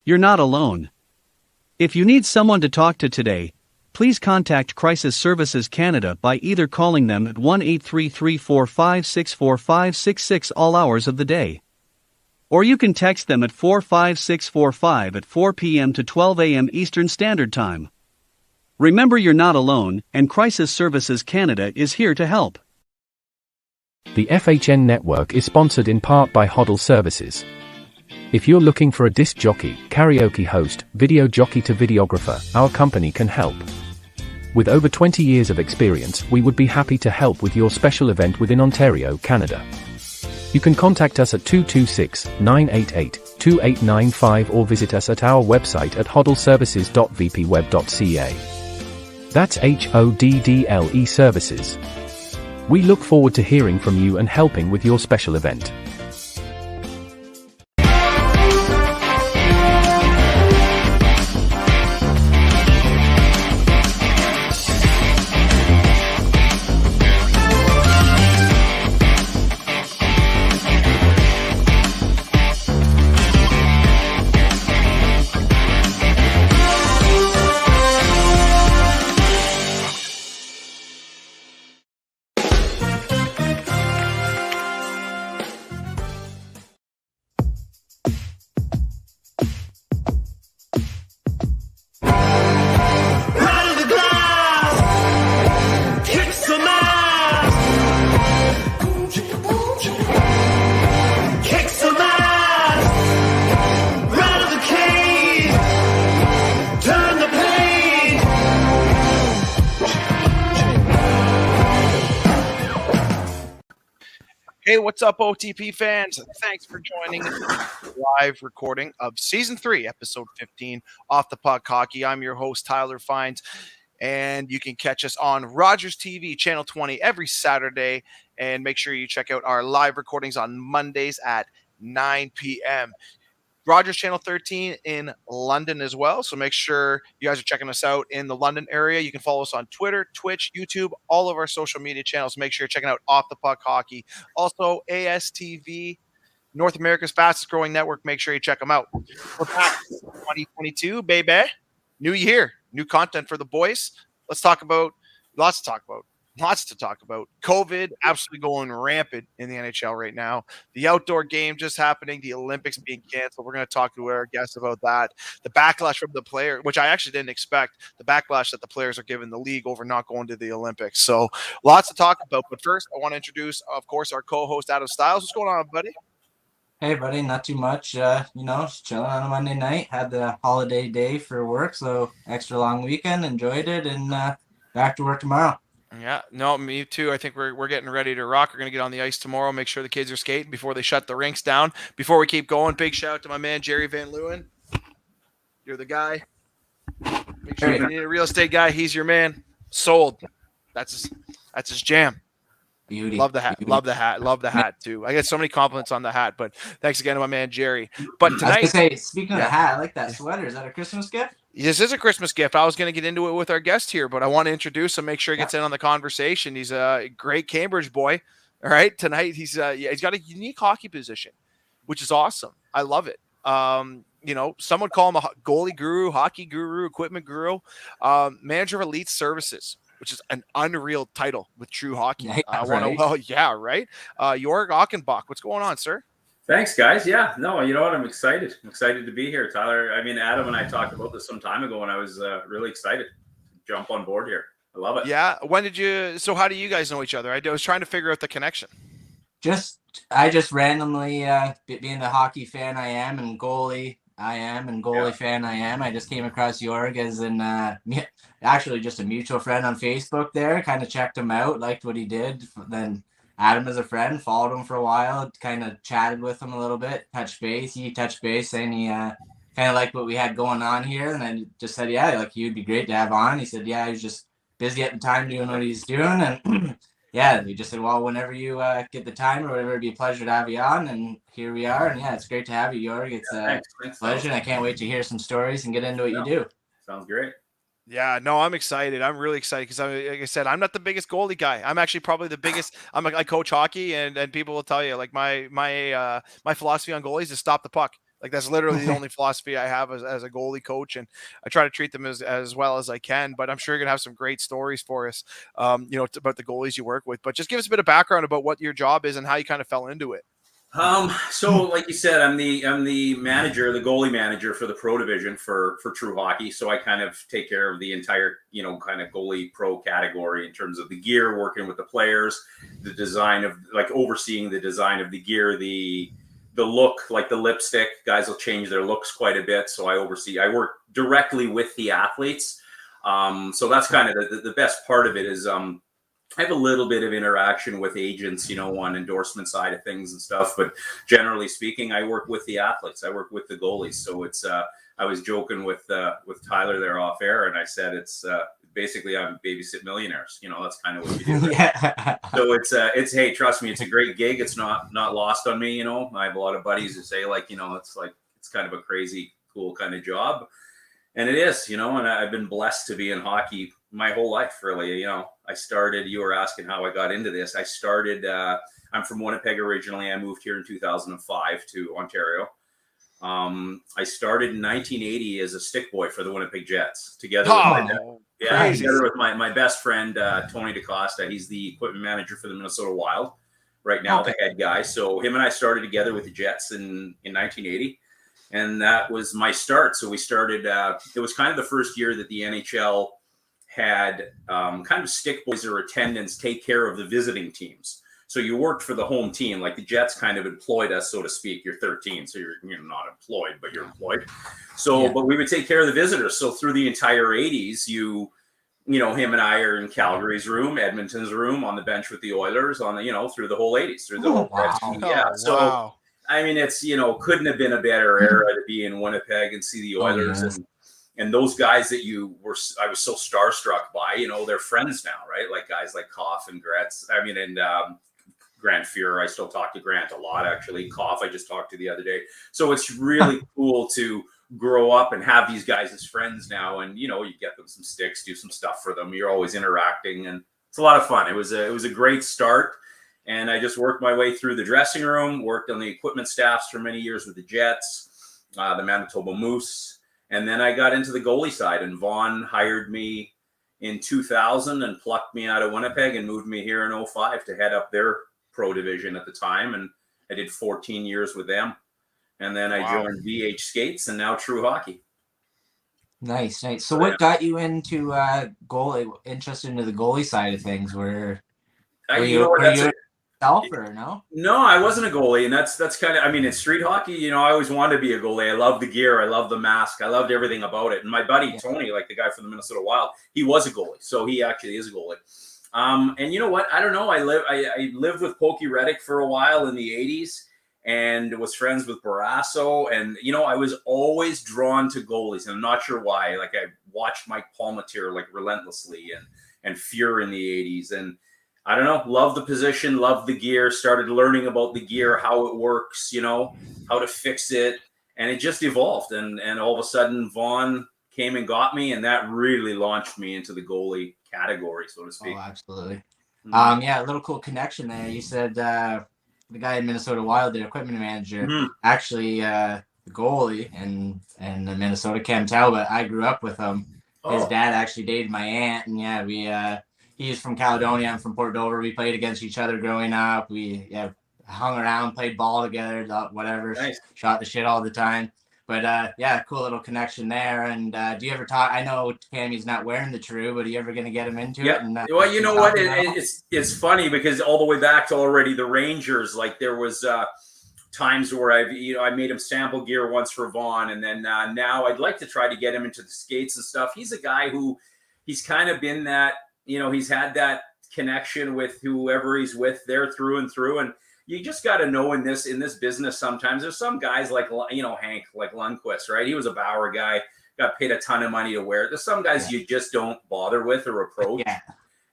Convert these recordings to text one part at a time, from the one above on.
you're not alone. If you need someone to talk to today, please contact Crisis Services Canada by either calling them at 1-833-456-4566 all hours of the day. Or you can text them at 45645 at 4 p.m. to 12 a.m. Eastern Standard Time. Remember, you're not alone, and Crisis Services Canada is here to help. The FHN network is sponsored in part by Hoddle Services. If you're looking for a disc jockey, karaoke host, video jockey to videographer, our company can help. With over 20 years of experience, we would be happy to help with your special event within Ontario, Canada. You can contact us at 226-988-2895 or visit us at our website at hoddleservices.vpweb.ca. That's HODDLE Services. We look forward to hearing from you and helping with your special event. Hey, what's up, OTP fans? Thanks for joining the live recording of Season 3, Episode 15, Off the Puck Hockey. I'm your host, Tyler Fines, and you can catch us on Rogers TV, Channel 20, every Saturday, and make sure you check out our live recordings on Mondays at 9 p.m. Rogers Channel 13 in London as well. So make sure you guys are checking us out in the London area. You can follow us on Twitter, Twitch, YouTube, all of our social media channels. Make sure you're checking out Off the Puck Hockey. Also, ASTV, North America's fastest growing network. Make sure you check them out. We're back 2022, baby. New year, new content for the boys. Let's talk about lots to talk about. COVID absolutely going rampant in the NHL right now. The outdoor game just happening, the Olympics being canceled. We're going to talk to our guests about that. The backlash from the player, which I actually didn't expect, the backlash that the players are giving the league over not going to the Olympics. So lots to talk about. But first, I want to introduce, of course, our co-host, Adam Stiles. What's going on, buddy? Hey, buddy, not too much. Just chilling on a Monday night. Had the holiday day for work, so extra long weekend. Enjoyed it, and back to work tomorrow. Yeah, no, me too. I think we're getting ready to rock. We're going to get on the ice tomorrow, make sure the kids are skating before they shut the rinks down. Before we keep going, big shout out to my man, Jerry Van Leeuwen. You're the guy. Make sure you need a real estate guy. He's your man. Sold. That's his jam. Beauty. Love the hat. Love the hat. Love the hat too. I get so many compliments on the hat, but thanks again to my man, Jerry. But tonight, I was gonna say, speaking of the hat, I like that sweater. Is that a Christmas gift? This is a Christmas gift. I was going to get into it with our guest here, but I want to introduce him, make sure he gets in on the conversation. He's a great Cambridge boy. All right. Tonight, he's got a unique hockey position, which is awesome. I love it. Someone call him a goalie guru, hockey guru, equipment guru, manager of elite services, which is an unreal title with true hockey. Right. Right. Jorg Achenbach, what's going on, sir? Thanks, guys. Yeah, no, you know what? I'm excited. I'm excited to be here, Tyler. I mean, Adam and I talked about this some time ago, and I was really excited to jump on board here. I love it. Yeah. So how do you guys know each other? I was trying to figure out the connection. I just randomly, being the hockey fan I am, and goalie fan I am, I just came across Jorg as actually just a mutual friend on Facebook there. Kind of checked him out, liked what he did. Then Adam as a friend, followed him for a while, kind of chatted with him a little bit, touched base. He touched base, saying he kind of liked what we had going on here. And then just said, yeah, like he'd be great to have on. He said, yeah, he was just busy at the time doing what he's doing. And yeah, we just said, well, whenever you get the time or whatever, it'd be a pleasure to have you on. And here we are. And yeah, it's great to have you, Jorg. It's a pleasure. And I can't wait to hear some stories and get into what you do. Sounds great. Yeah, no, I'm excited. I'm really excited because, like I said, I'm not the biggest goalie guy. I'm actually probably the biggest. I coach hockey, and people will tell you, like my philosophy on goalies is stop the puck. Like that's literally the only philosophy I have as a goalie coach, and I try to treat them as well as I can. But I'm sure you're gonna have some great stories for us, about the goalies you work with. But just give us a bit of background about what your job is and how you kind of fell into it. So like you said, I'm the manager, the goalie manager for the pro division for True Hockey. So I kind of take care of the entire, kind of goalie pro category in terms of the gear, working with the players, the design of like overseeing the design of the gear, the look, like the lipstick. Guys will change their looks quite a bit. So I work directly with the athletes. So that's kind of the best part of it is, I have a little bit of interaction with agents, on endorsement side of things and stuff, but generally speaking, I work with the athletes. I work with the goalies. So it's, I was joking with Tyler there off air, and I said, it's, basically I'm babysit millionaires. That's kind of what you do. Right? Yeah. So it's, hey, trust me, it's a great gig. It's not lost on me. I have a lot of buddies who say it's kind of a crazy, cool kind of job. And it is, and I've been blessed to be in hockey my whole life, really. I started, you were asking how I got into this. I started, I'm from Winnipeg originally. I moved here in 2005 to Ontario. I started in 1980 as a stick boy for the Winnipeg Jets together with my best friend, Tony DaCosta. He's the equipment manager for the Minnesota Wild right now, the head guy. So him and I started together with the Jets in 1980. And that was my start. So we started, it was kind of the first year that the NHL had kind of stick boys or attendants take care of the visiting teams. So you worked for the home team, like the Jets kind of employed us, so to speak. You're 13, so you're not employed, but you're employed. So, but we would take care of the visitors. So through the entire 80s, him and I are in Calgary's room, Edmonton's room, on the bench with the Oilers, through the whole 80s, through the whole Wow. I mean, it's, couldn't have been a better era to be in Winnipeg and see the Oilers and those guys that I was so starstruck by, they're friends now, right? Like guys like Koff and Gretz. I mean, and Grant Fuhrer, I still talk to Grant a lot, actually. Koff, I just talked to the other day. So it's really cool to grow up and have these guys as friends now. And, you get them some sticks, do some stuff for them. You're always interacting, and it's a lot of fun. It was a great start. And I just worked my way through the dressing room, worked on the equipment staffs for many years with the Jets, the Manitoba Moose. And then I got into the goalie side, and Vaughn hired me in 2000 and plucked me out of Winnipeg and moved me here in 05 to head up their pro division at the time. And I did 14 years with them. And then I joined VH Skates and now True Hockey. Nice. So what got you into interested into the goalie side of things? Were you or no? No, I wasn't a goalie, and that's kind of, I mean, in street hockey, I always wanted to be a goalie. I love the gear, I love the mask, I loved everything about it. And my buddy Tony, like the guy from the Minnesota Wild, he was a goalie, so he actually is a goalie. And you know what? I don't know. I lived with Pokey Reddick for a while in the 80s, and was friends with Barrasso, and I was always drawn to goalies, and I'm not sure why. Like I watched Mike Palmateer like relentlessly, and Fuhrer in the 80s, and I don't know, love the position, love the gear, started learning about the gear, how it works, how to fix it. And it just evolved. And all of a sudden, Vaughn came and got me, and that really launched me into the goalie category, so to speak. Oh, absolutely. A little cool connection there. You said the guy in Minnesota Wild, the equipment manager, actually the goalie and the Minnesota Cam Talbot, I grew up with him. His dad actually dated my aunt, and he's from Caledonia. I'm from Port Dover. We played against each other growing up. We hung around, played ball together, whatever. Nice. Shot the shit all the time. But cool little connection there. And do you ever talk? I know Tammy's not wearing the True, but are you ever going to get him into it? And, well, you know what? It's funny because all the way back to already the Rangers, like there was times where I made him sample gear once for Vaughn, and then now I'd like to try to get him into the skates and stuff. He's a guy who he's kind of been that. He's had that connection with whoever he's with there through and through. And you just got to know in this business, sometimes there's some guys like, Hank, like Lundqvist, right? He was a Bauer guy, got paid a ton of money to wear it. There's some guys you just don't bother with or approach. Yeah.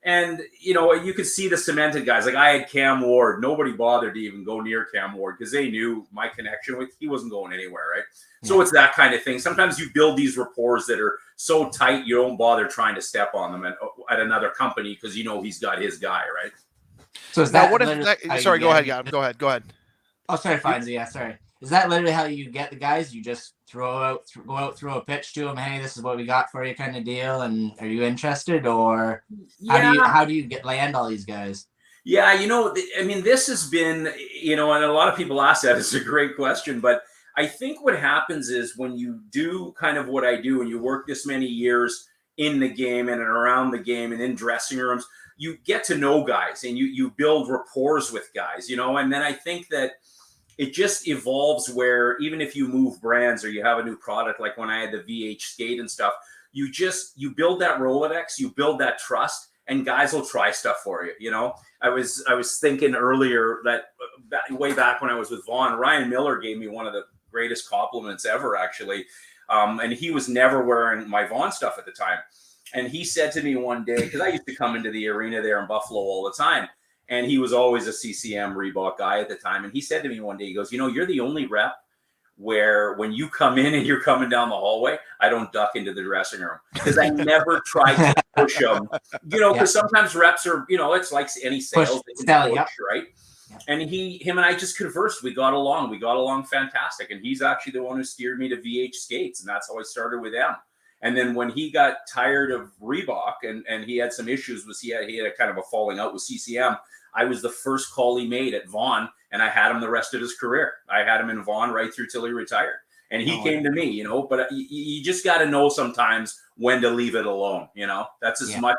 And, you could see the cemented guys. Like I had Cam Ward. Nobody bothered to even go near Cam Ward because they knew my connection with, he wasn't going anywhere, right? Yeah. So it's that kind of thing. Sometimes you build these rapports that are so tight, you don't bother trying to step on them at another company because he's got his guy, right? So is that sorry, go ahead, Gavin. Go ahead. Oh, sorry, Fonzie. Yeah, sorry. Is that literally how you get the guys? You just go out, throw a pitch to them. Hey, this is what we got for you, kind of deal. And are you interested, or how do you land all these guys? Yeah, I mean, this has been, and a lot of people ask that. It's a great question, but I think what happens is when you do kind of what I do and you work this many years in the game and around the game and in dressing rooms, you get to know guys and you build rapport with guys, and then I think that it just evolves where even if you move brands or you have a new product, like when I had the VH skate and stuff, you build that Rolodex, you build that trust, and guys will try stuff for you. I was thinking earlier that way back when I was with Vaughn, Ryan Miller gave me one of the greatest compliments ever, actually. And he was never wearing my Vaughn stuff at the time. And he said to me one day, because I used to come into the arena there in Buffalo all the time, and he was always a CCM Reebok guy at the time. And he said to me one day, he goes, you're the only rep where when you come in and you're coming down the hallway, I don't duck into the dressing room because I never try to push them, because sometimes reps are, it's like any sales, push, right? Yeah. And him and I just conversed. We got along fantastic. And he's actually the one who steered me to VH skates. And that's how I started with them. And then when he got tired of Reebok and he had some issues he had a kind of a falling out with CCM, I was the first call he made at Vaughn, and I had him the rest of his career. I had him in Vaughn right through till he retired. And he came to me, but you just got to know sometimes when to leave it alone. That's as much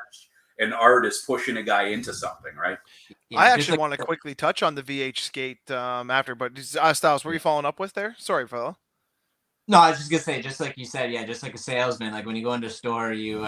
an art as pushing a guy into something, right? Yeah, I actually want to quickly touch on the VH skate after, but Styles, what were you following up with there? Sorry, fella. No, I was just gonna say, just like you said, just like a salesman, like when you go into a store, you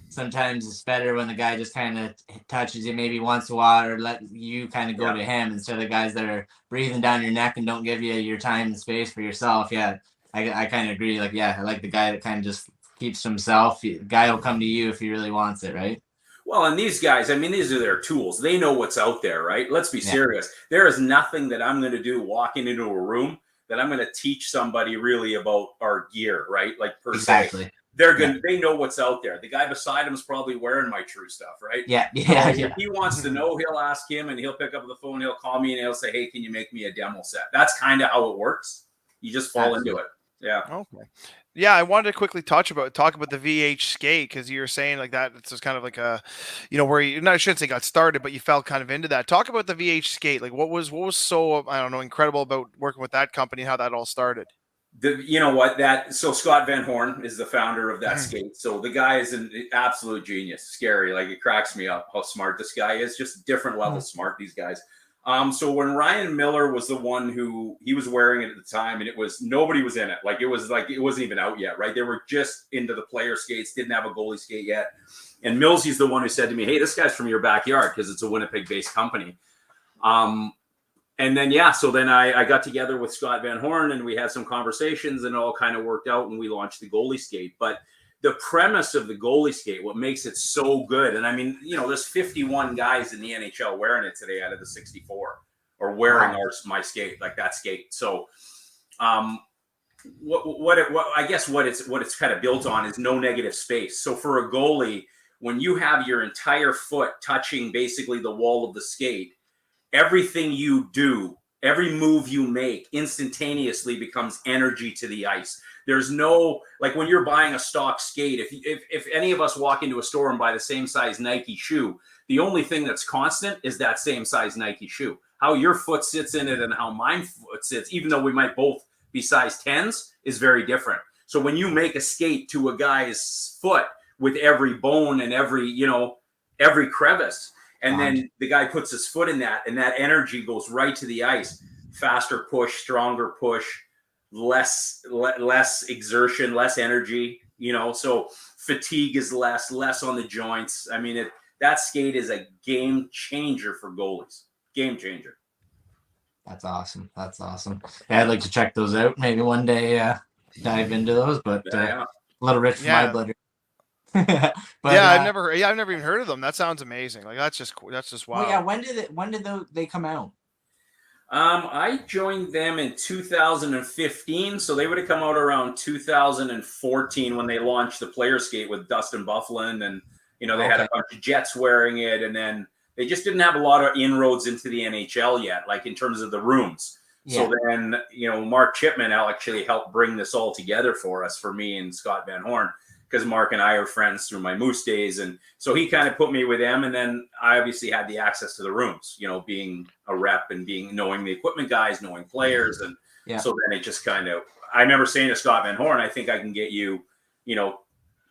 sometimes it's better when the guy just kind of touches you maybe once in a while, or let you kind of go to him instead of guys that are breathing down your neck and don't give you your time and space for yourself. Yeah, I kind of agree. Like, I like the guy that kind of just keeps to himself. The guy will come to you if he really wants it, right? Well, and these guys, I mean, these are their tools. They know what's out there, right? Let's be serious. There is nothing that I'm going to do walking into a room that I'm going to teach somebody really about our gear, right? Like per se. They know what's out there. The guy beside him is probably wearing my true stuff, right? Yeah. If he wants to know, he'll ask him and he'll pick up the phone, he'll call me and he'll say, hey, can you make me a demo set? That's kind of how it works. You just fall into it. Yeah. Okay. Yeah, I wanted to quickly talk about the VH skate because you were saying like that. It's just kind of like a, where I shouldn't say got started, but you fell kind of into that. Talk about the VH skate. Like what was so, I don't know, incredible about working with that company, how that all started. So Scott Van Horn is the founder of that skate. So the guy is an absolute genius, scary. Like it cracks me up how smart this guy is. Just different level smart, these guys. So when Ryan Miller was the one who he was wearing it at the time, and nobody was in it. It wasn't even out yet, right? They were just into the player skates, didn't have a goalie skate yet. And Millsy's the one who said to me, hey, this guy's from your backyard because it's a Winnipeg-based company. And then, so then I got together with Scott Van Horn and we had some conversations and it all kind of worked out and we launched the goalie skate. But the premise of the goalie skate, what makes it so good, and I mean, there's 51 guys in the NHL wearing it today out of the 64 or wearing my skate, like that skate. So what it's kind of built on is no negative space. So for a goalie, when you have your entire foot touching basically the wall of the skate, everything you do, every move you make instantaneously becomes energy to the ice. There's no, like when you're buying a stock skate, if any of us walk into a store and buy the same size Nike shoe, the only thing that's constant is that same size Nike shoe. How your foot sits in it and how my foot sits, even though we might both be size 10s, is very different. So when you make a skate to a guy's foot with every bone and every crevice, and then the guy puts his foot in that, and that energy goes right to the ice. Faster push, stronger push, less exertion, less energy, so fatigue is less on the joints. I mean, that skate is a game changer for goalies. Game changer. That's awesome. Yeah, I'd like to check those out. Maybe one day dive into those, but a little rich for my blood. But, I've never even heard of them. That sounds amazing. Like that's just cool. That's just wow. Well, yeah. When did they come out? I joined them in 2015, so they would have come out around 2014 when they launched the player skate with Dustin Byfuglien, and they had a bunch of Jets wearing it, and then they just didn't have a lot of inroads into the NHL yet, like in terms of the rooms. So then, Mark Chipman actually helped bring this all together for me and Scott Van Horn, because Mark and I are friends through my Moose days. And so he kind of put me with them. And then I obviously had the access to the rooms, being a rep and knowing the equipment guys, knowing players. And so then it just kind of, I remember saying to Scott Van Horn, I think I can get you,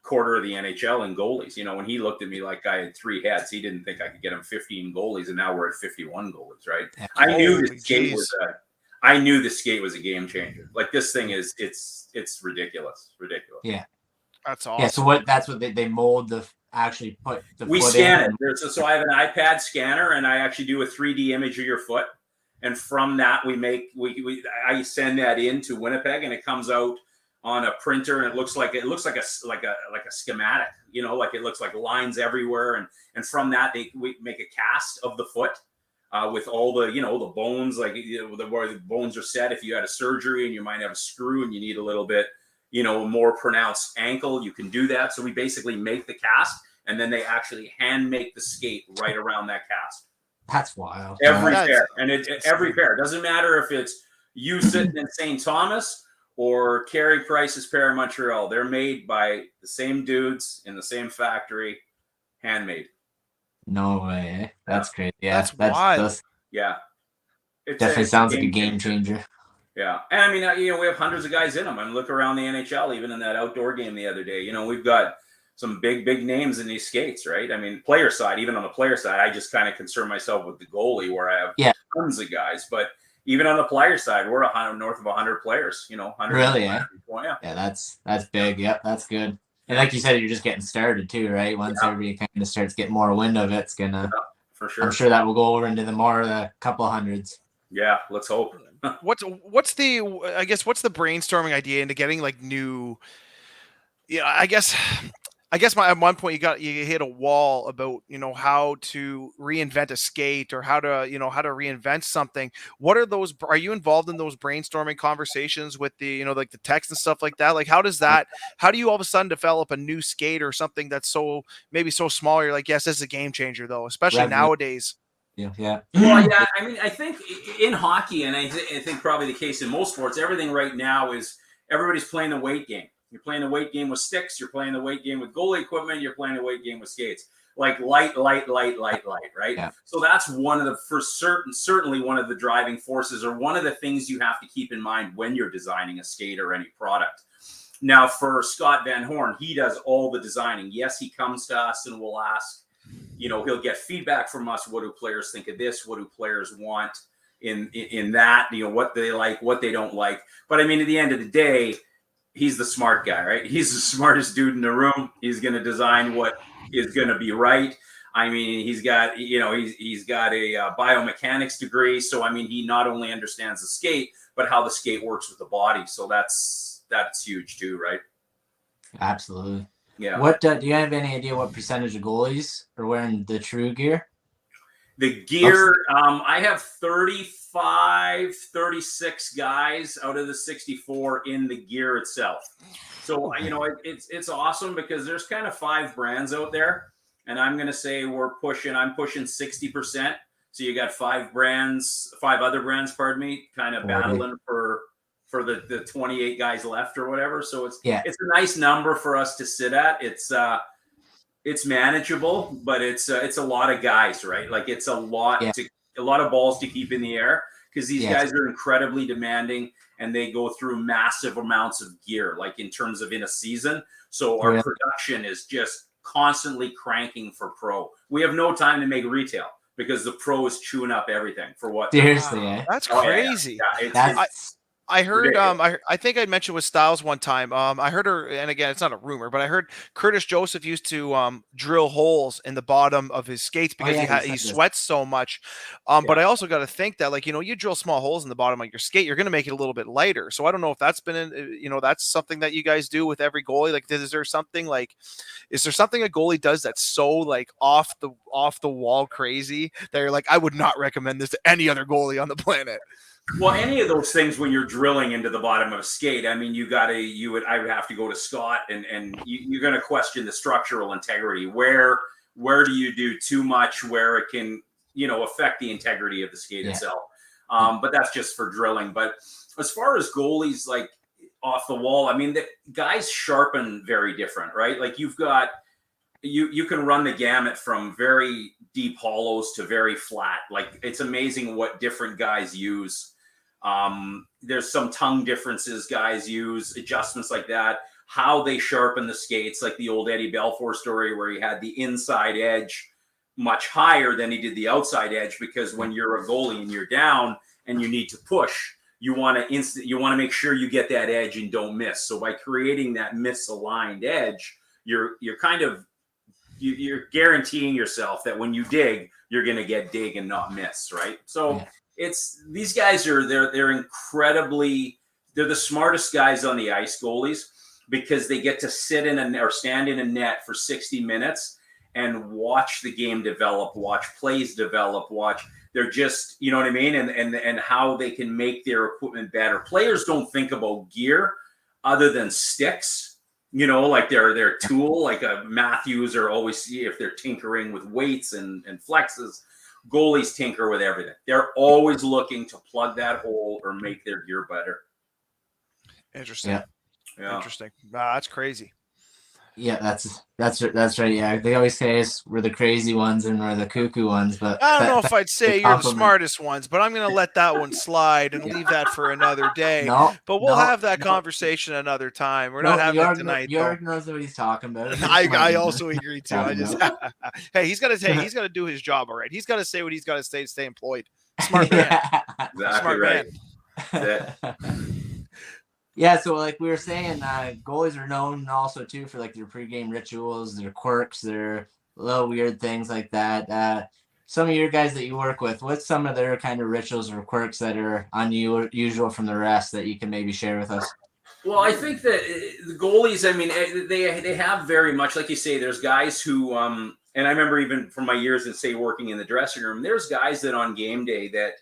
quarter of the NHL in goalies. When he looked at me like I had 3 heads, he didn't think I could get him 15 goalies. And now we're at 51 goalies, right? I knew the skate was a game changer. Like, this thing is, it's ridiculous. Yeah. That's awesome. Yeah, so that's what they mold actually put the we foot scan in. it. So I have an iPad scanner, and I actually do a 3D image of your foot, and from that I send that into Winnipeg, and it comes out on a printer, and it looks like a schematic. Like, it looks like lines everywhere, and from that we make a cast of the foot with all the the bones, like where the bones are set. If you had a surgery and you might have a screw and you need a little bit more pronounced ankle, you can do that. So we basically make the cast, and then they actually hand make the skate right around that cast. That's wild. Every pair. And every pair. Doesn't matter if it's you sitting in St. Thomas or Carey Price's pair in Montreal. They're made by the same dudes in the same factory, handmade. No way. That's crazy. Yeah, that's wild. It definitely sounds like a game changer. Yeah. And I mean, we have hundreds of guys in them. I mean, look around the NHL, even in that outdoor game the other day, we've got some big names in these skates, right? I mean, player side, even on the player side, I just kind of concern myself with the goalie, where I have tons of guys. But even on the player side, we're north of 100 players, 100. Really? Yeah. That's big. Yep. That's good. And like you said, you're just getting started too, right? Once everybody kind of starts getting more wind of it, it's gonna, for sure. I'm sure that will go over into the couple of hundreds. Yeah. Let's hope. What's the brainstorming idea into getting like new? Yeah, I guess at one point you hit a wall about how to reinvent a skate, or how to reinvent something. What are those? Are you involved in those brainstorming conversations with the like the text and stuff like that? Like, how do you all of a sudden develop a new skate or something that's maybe so small? You're like, yes, this is a game changer though, especially nowadays. Yeah. Well, yeah. I mean, I think in hockey, and I think probably the case in most sports, everything right now is everybody's playing the weight game. You're playing the weight game with sticks. You're playing the weight game with goalie equipment. You're playing the weight game with skates. Like light, right? Yeah. So that's certainly one of the driving forces, or one of the things you have to keep in mind when you're designing a skate or any product. Now, for Scott Van Horn, he does all the designing. Yes, he comes to us and will ask. He'll get feedback from us. What do players think of this? What do players want in that? What they like, what they don't like. But I mean, at the end of the day, he's the smart guy, right? He's the smartest dude in the room. He's going to design what is going to be right. I mean, he's got a biomechanics degree. So, I mean, he not only understands the skate, but how the skate works with the body. So that's huge too, right? Absolutely. Yeah. What do you have any idea what percentage of goalies are wearing the true gear? The gear, I have 35, 36 guys out of the 64 in the gear itself. So, it's awesome because there's kind of 5 brands out there, and I'm going to say I'm pushing 60%. So you got 5 other brands, kind of battling for the 28 guys left or whatever. So it's a nice number for us to sit at. It's manageable, but it's a lot of guys, right? Like, it's a lot of balls to keep in the air, because these guys are incredibly demanding, and they go through massive amounts of gear, like in terms of in a season. So our production is just constantly cranking for pro. We have no time to make retail because the pro is chewing up everything for what. Seriously, that's crazy. I heard, I think I mentioned with Styles one time. I heard her, and again, it's not a rumor, but I heard Curtis Joseph used to drill holes in the bottom of his skates because he sweats so much. But I also got to think that, like, you drill small holes in the bottom of your skate, you're going to make it a little bit lighter. So I don't know if that's been, that's something that you guys do with every goalie. Like, is there something a goalie does that's so like off the wall crazy that you're like, I would not recommend this to any other goalie on the planet? Well, any of those things when you're drilling into the bottom of a skate, I mean, I would have to go to Scott, and you're going to question the structural integrity. Where do you do too much where it can, affect the integrity of the skate itself? But that's just for drilling. But as far as goalies, like off the wall, I mean, the guys sharpen very different, right? Like you've got, you can run the gamut from very deep hollows to very flat. Like it's amazing what different guys use. There's some tongue differences guys use, adjustments like that, how they sharpen the skates, like the old Eddie Belfour story where he had the inside edge much higher than he did the outside edge, because when you're a goalie and you're down and you need to push, you want to make sure you get that edge and don't miss. So by creating that misaligned edge, you're kind of you're guaranteeing yourself that when you dig, you're going to get dig and not miss, right? So it's these guys they're incredibly, they're the smartest guys on the ice, goalies, because they get to sit in or stand in a net for 60 minutes and watch the game develop, watch plays develop, they're just, you know what I mean? And how they can make their equipment better. Players don't think about gear other than sticks. You know, like their tool, like a Matthews, or always see if they're tinkering with weights and flexes. Goalies tinker with everything. They're always looking to plug that hole or make their gear better. Interesting. Yeah. Interesting. That's crazy. Yeah, that's right. Yeah, they always say we're the crazy ones and we're the cuckoo ones, but I don't know if I'd say you're the smartest ones, but I'm going to let that one slide and leave that for another day. But we'll have that conversation another time. We're not having it tonight. Jorg knows what he's talking about. I also agree too. Hey, he's got to do his job, all right. He's got to say what he's got to say to stay employed. Smart man. Exactly Smart right. man. Yeah, so like we were saying, goalies are known also too for like their pregame rituals, their quirks, their little weird things like that. Some of your guys that you work with, what's some of their kind of rituals or quirks that are unusual from the rest that you can maybe share with us? Well, I think that the goalies, I mean, they have very much, like you say, there's guys who, and I remember even from my years in, say, working in the dressing room, there's guys that on game day that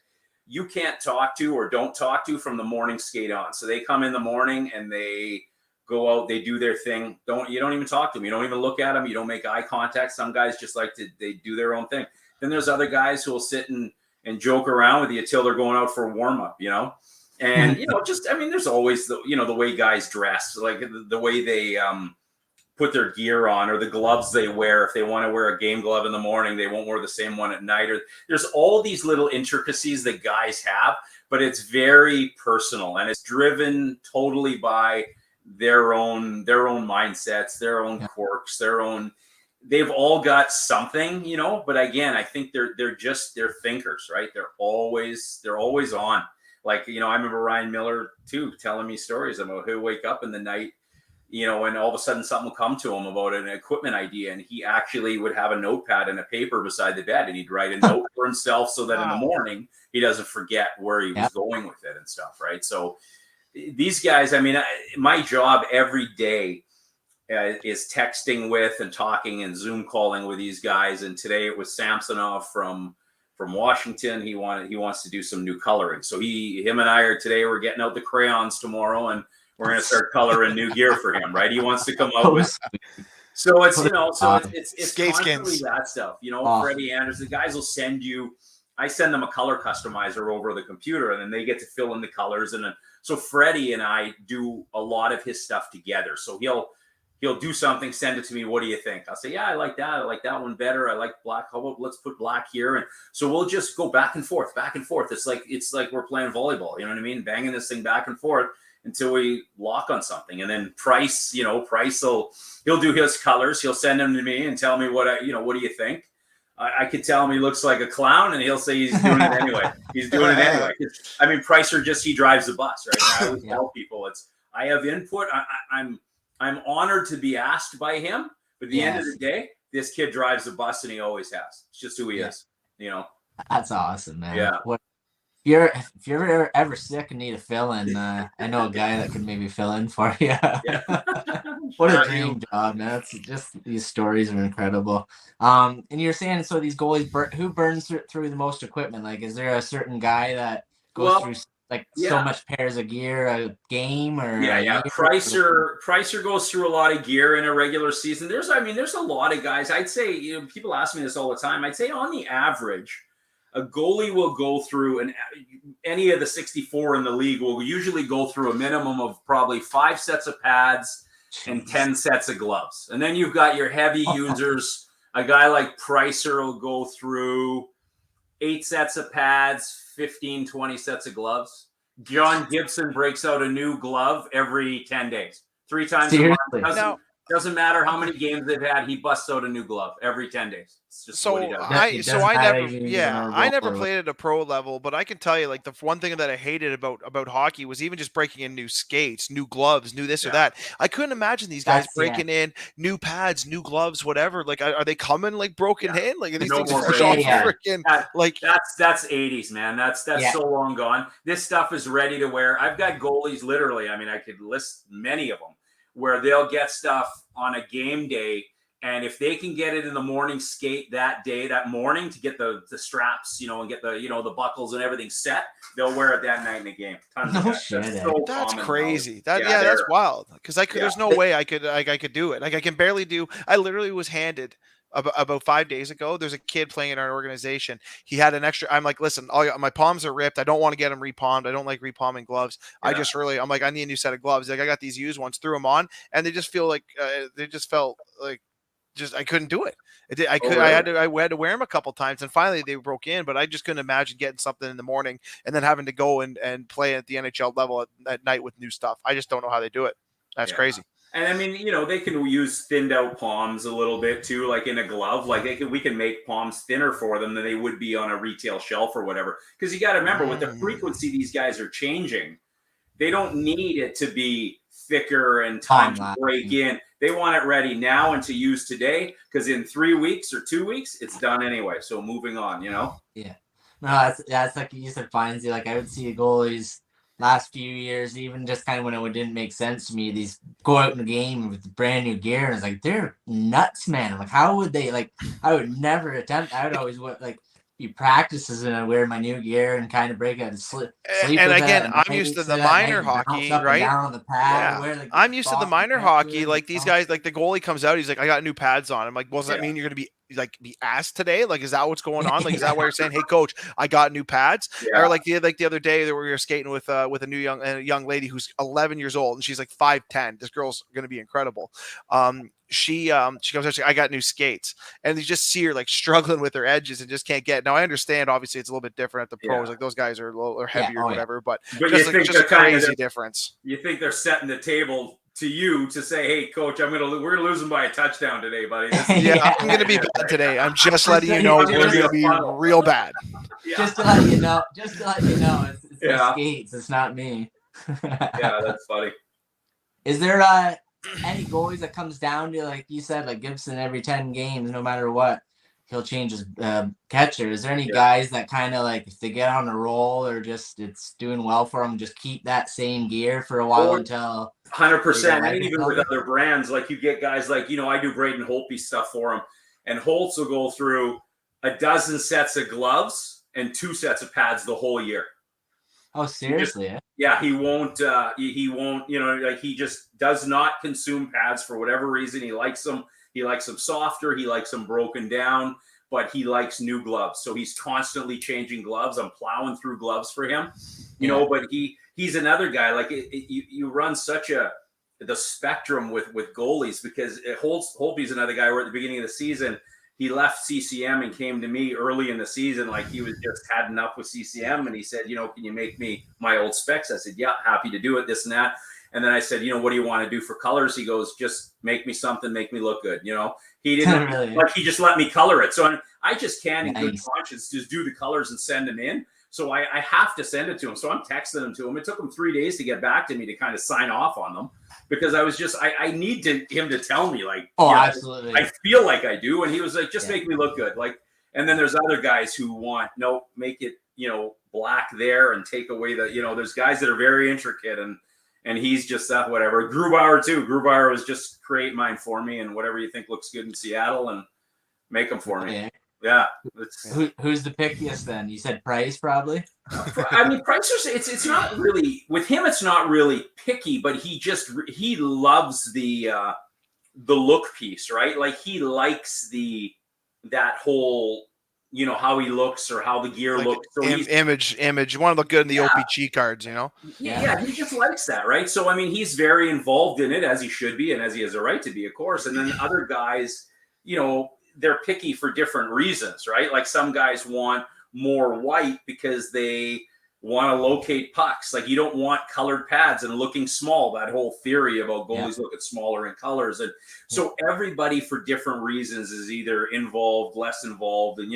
you can't talk to or don't talk to from the morning skate on. So they come in the morning and they go out, they do their thing. You don't even talk to them. You don't even look at them. You don't make eye contact. Some guys just they do their own thing. Then there's other guys who will sit and joke around with you till they're going out for a warm up, you know? And, you know, just, I mean, there's always the way guys dress, like the way they, put their gear on, or the gloves they wear. If they want to wear a game glove in the morning, they won't wear the same one at night. Or there's all these little intricacies that guys have, but it's very personal and it's driven totally by their own mindsets, their own quirks, they've all got something, you know, but again, I think they're thinkers, right? They're always on. Like, you know, I remember Ryan Miller too, telling me stories about he'll wake up in the night, you know, and all of a sudden something will come to him about an equipment idea. And he actually would have a notepad and a paper beside the bed, and he'd write a note for himself so that in the morning he doesn't forget where he was going with it and stuff. Right. So these guys, I mean, my job every day is texting with and talking and Zoom calling with these guys. And today it was Samsonov from Washington. He wants to do some new coloring. So him and I we're getting out the crayons tomorrow, and we're going to start coloring new gear for him, right? He wants to come out with. So it's, you know, it's constantly that stuff. You know, Freddie Anderson, the guys will send you. I send them a color customizer over the computer, and then they get to fill in the colors. And then so Freddie and I do a lot of his stuff together. So he'll do something, send it to me. What do you think? I'll say, yeah, I like that. I like that one better. I like black. How about let's put black here? And so we'll just go back and forth. It's like we're playing volleyball. You know what I mean? Banging this thing back and forth until we lock on something. And then Price he'll do his colors. He'll send them to me and tell me what do you think? I could tell him he looks like a clown, and he'll say he's doing it anyway. He's doing it anyway. I mean, Pricer he drives the bus, right? I always tell people I have input. I'm honored to be asked by him, but at the end of the day, this kid drives the bus, and he always has. It's just who he is, you know? That's awesome, man. Yeah. If you're ever sick and need a fill-in, I know a guy that could maybe fill in for you. Yeah. What a dream job, man. That's just, these stories are incredible. And you're saying, so these goalies, who burns through the most equipment? Like, is there a certain guy that goes through so much pairs of gear a game? Or Pricer goes through a lot of gear in a regular season. There's a lot of guys. I'd say, you know, people ask me this all the time. I'd say on the average, A goalie will go through, and any of the 64 in the league will usually go through a minimum of probably 5 sets of pads and 10 sets of gloves. And then you've got your heavy users. A guy like Pricer will go through 8 sets of pads, 15, 20 sets of gloves. John Gibson breaks out a new glove every 10 days, 3 times a month. Doesn't matter how many games they've had. He busts out a new glove every 10 days. It's just what he does. I never played at a pro level, but I can tell you, like, the one thing that I hated about hockey was even just breaking in new skates, new gloves, new this or that. I couldn't imagine these guys breaking in new pads, new gloves, whatever. Like, are they coming like broken in? Like, are these things freaking like that's 80s, man. That's so long gone. This stuff is ready to wear. I've got goalies literally. I mean, I could list many of them, where they'll get stuff on a game day, and if they can get it in the morning skate that day, that morning, to get the straps, and get the the buckles and everything set, they'll wear it that night in the game. That's crazy. That's wild. Because there's no way I could do it. Like, I can barely do. I literally was handed about 5 days ago. There's a kid playing in our organization. He had an extra. I'm like, listen, my palms are ripped. I don't want to get them repalmed. I don't like repalming gloves. I'm like, I need a new set of gloves. Like, I got these used ones, threw them on, and they just feel like they just felt like I couldn't do it. I had to wear them a couple times, and finally they broke in. But I just couldn't imagine getting something in the morning and then having to go and play at the NHL level at night with new stuff. I just don't know how they do it. That's crazy. And I mean, they can use thinned out palms a little bit too, like in a glove. Like we can make palms thinner for them than they would be on a retail shelf or whatever. Because you got to remember, with the frequency these guys are changing, they don't need it to be thicker and time to break in. They want it ready now and to use today, because in 3 weeks or 2 weeks, it's done anyway. So moving on, Yeah. No, that's like you said, Findsy. Like, I would see goalies last few years, even just kind of when it didn't make sense to me, these go out in the game with brand new gear, and it's like, they're nuts, man. I'm like, how would they, like, I would never attempt. I would always be practices and I wear my new gear and kind of break out and sleep. And again, I'm used to the minor hockey, right? On the pad, I'm used to the minor hockey. Like, these guys, like, the goalie comes out, he's like, I got new pads on. I'm like, well, does that mean you're going to be asked today? Like, is that what's going on? Like, is that why you're saying, hey, coach, I got new pads? Or like the other day that we were skating with a new young lady who's 11 years old, and she's like 5'10". This girl's going to be incredible. She comes out, I got new skates, and you just see her like struggling with her edges and just can't get. Now, I understand, obviously it's a little bit different at the pros. Like, those guys are a little heavier or whatever, but just a crazy difference. You think they're setting the table to you to say, hey, coach, we're gonna lose them by a touchdown today, buddy. I'm gonna be bad today. I'm just letting you know we're gonna be real bad. Just to let you know, it's the skates, it's not me. Yeah, that's funny. Is there any goalies that comes down to, like you said, like Gibson, every 10 games, no matter what, he'll change his catcher? Is there any guys that kind of, like, if they get on a roll or just it's doing well for them, just keep that same gear for a while until 100%? And even with other brands, like, you get guys like, I do Braden Holtby stuff for him, and Holtz will go through a dozen sets of gloves and 2 sets of pads the whole year. Oh, seriously? He won't. He won't. Like, he just does not consume pads for whatever reason. He likes them. He likes them softer. He likes them broken down. But he likes new gloves, so he's constantly changing gloves. I'm plowing through gloves for him, But he's another guy. Like, you run the spectrum with goalies, because Holtby's another guy where at the beginning of the season, he left CCM and came to me early in the season. Like, he was just had enough with CCM, and he said, can you make me my old specs? I said, yeah, happy to do it, this and that. And then I said, what do you want to do for colors? He goes, just make me something, make me look good. He didn't really, he just let me color it. So I just can't, in good conscience, just do the colors and send them in. So I have to send it to him. So I'm texting them to him. It took him 3 days to get back to me to kind of sign off on them, because I was just, I need him to tell me, like, absolutely. I feel like I do. And he was like, just make me look good. Like, and then there's other guys who want, no, make it, black there and take away the, there's guys that are very intricate, and he's just that, whatever. Grubauer too. Grubauer was just create mine for me, and whatever you think looks good in Seattle, and make them for me. Yeah. Who's the pickiest then? You said Price, probably? I mean, Price, it's not really, with him, it's not really picky, but he loves the look piece, right? Like, he likes that whole how he looks or how the gear like looks. So image. You want to look good in the OPG cards, Yeah, he just likes that, right? So, I mean, he's very involved in it, as he should be, and as he has a right to be, of course. And then other guys, they're picky for different reasons, right? Like some guys want more white because they want to locate pucks. Like you don't want colored pads and looking small, that whole theory about goalies looking smaller in colors. And so everybody for different reasons is either involved, less involved. And,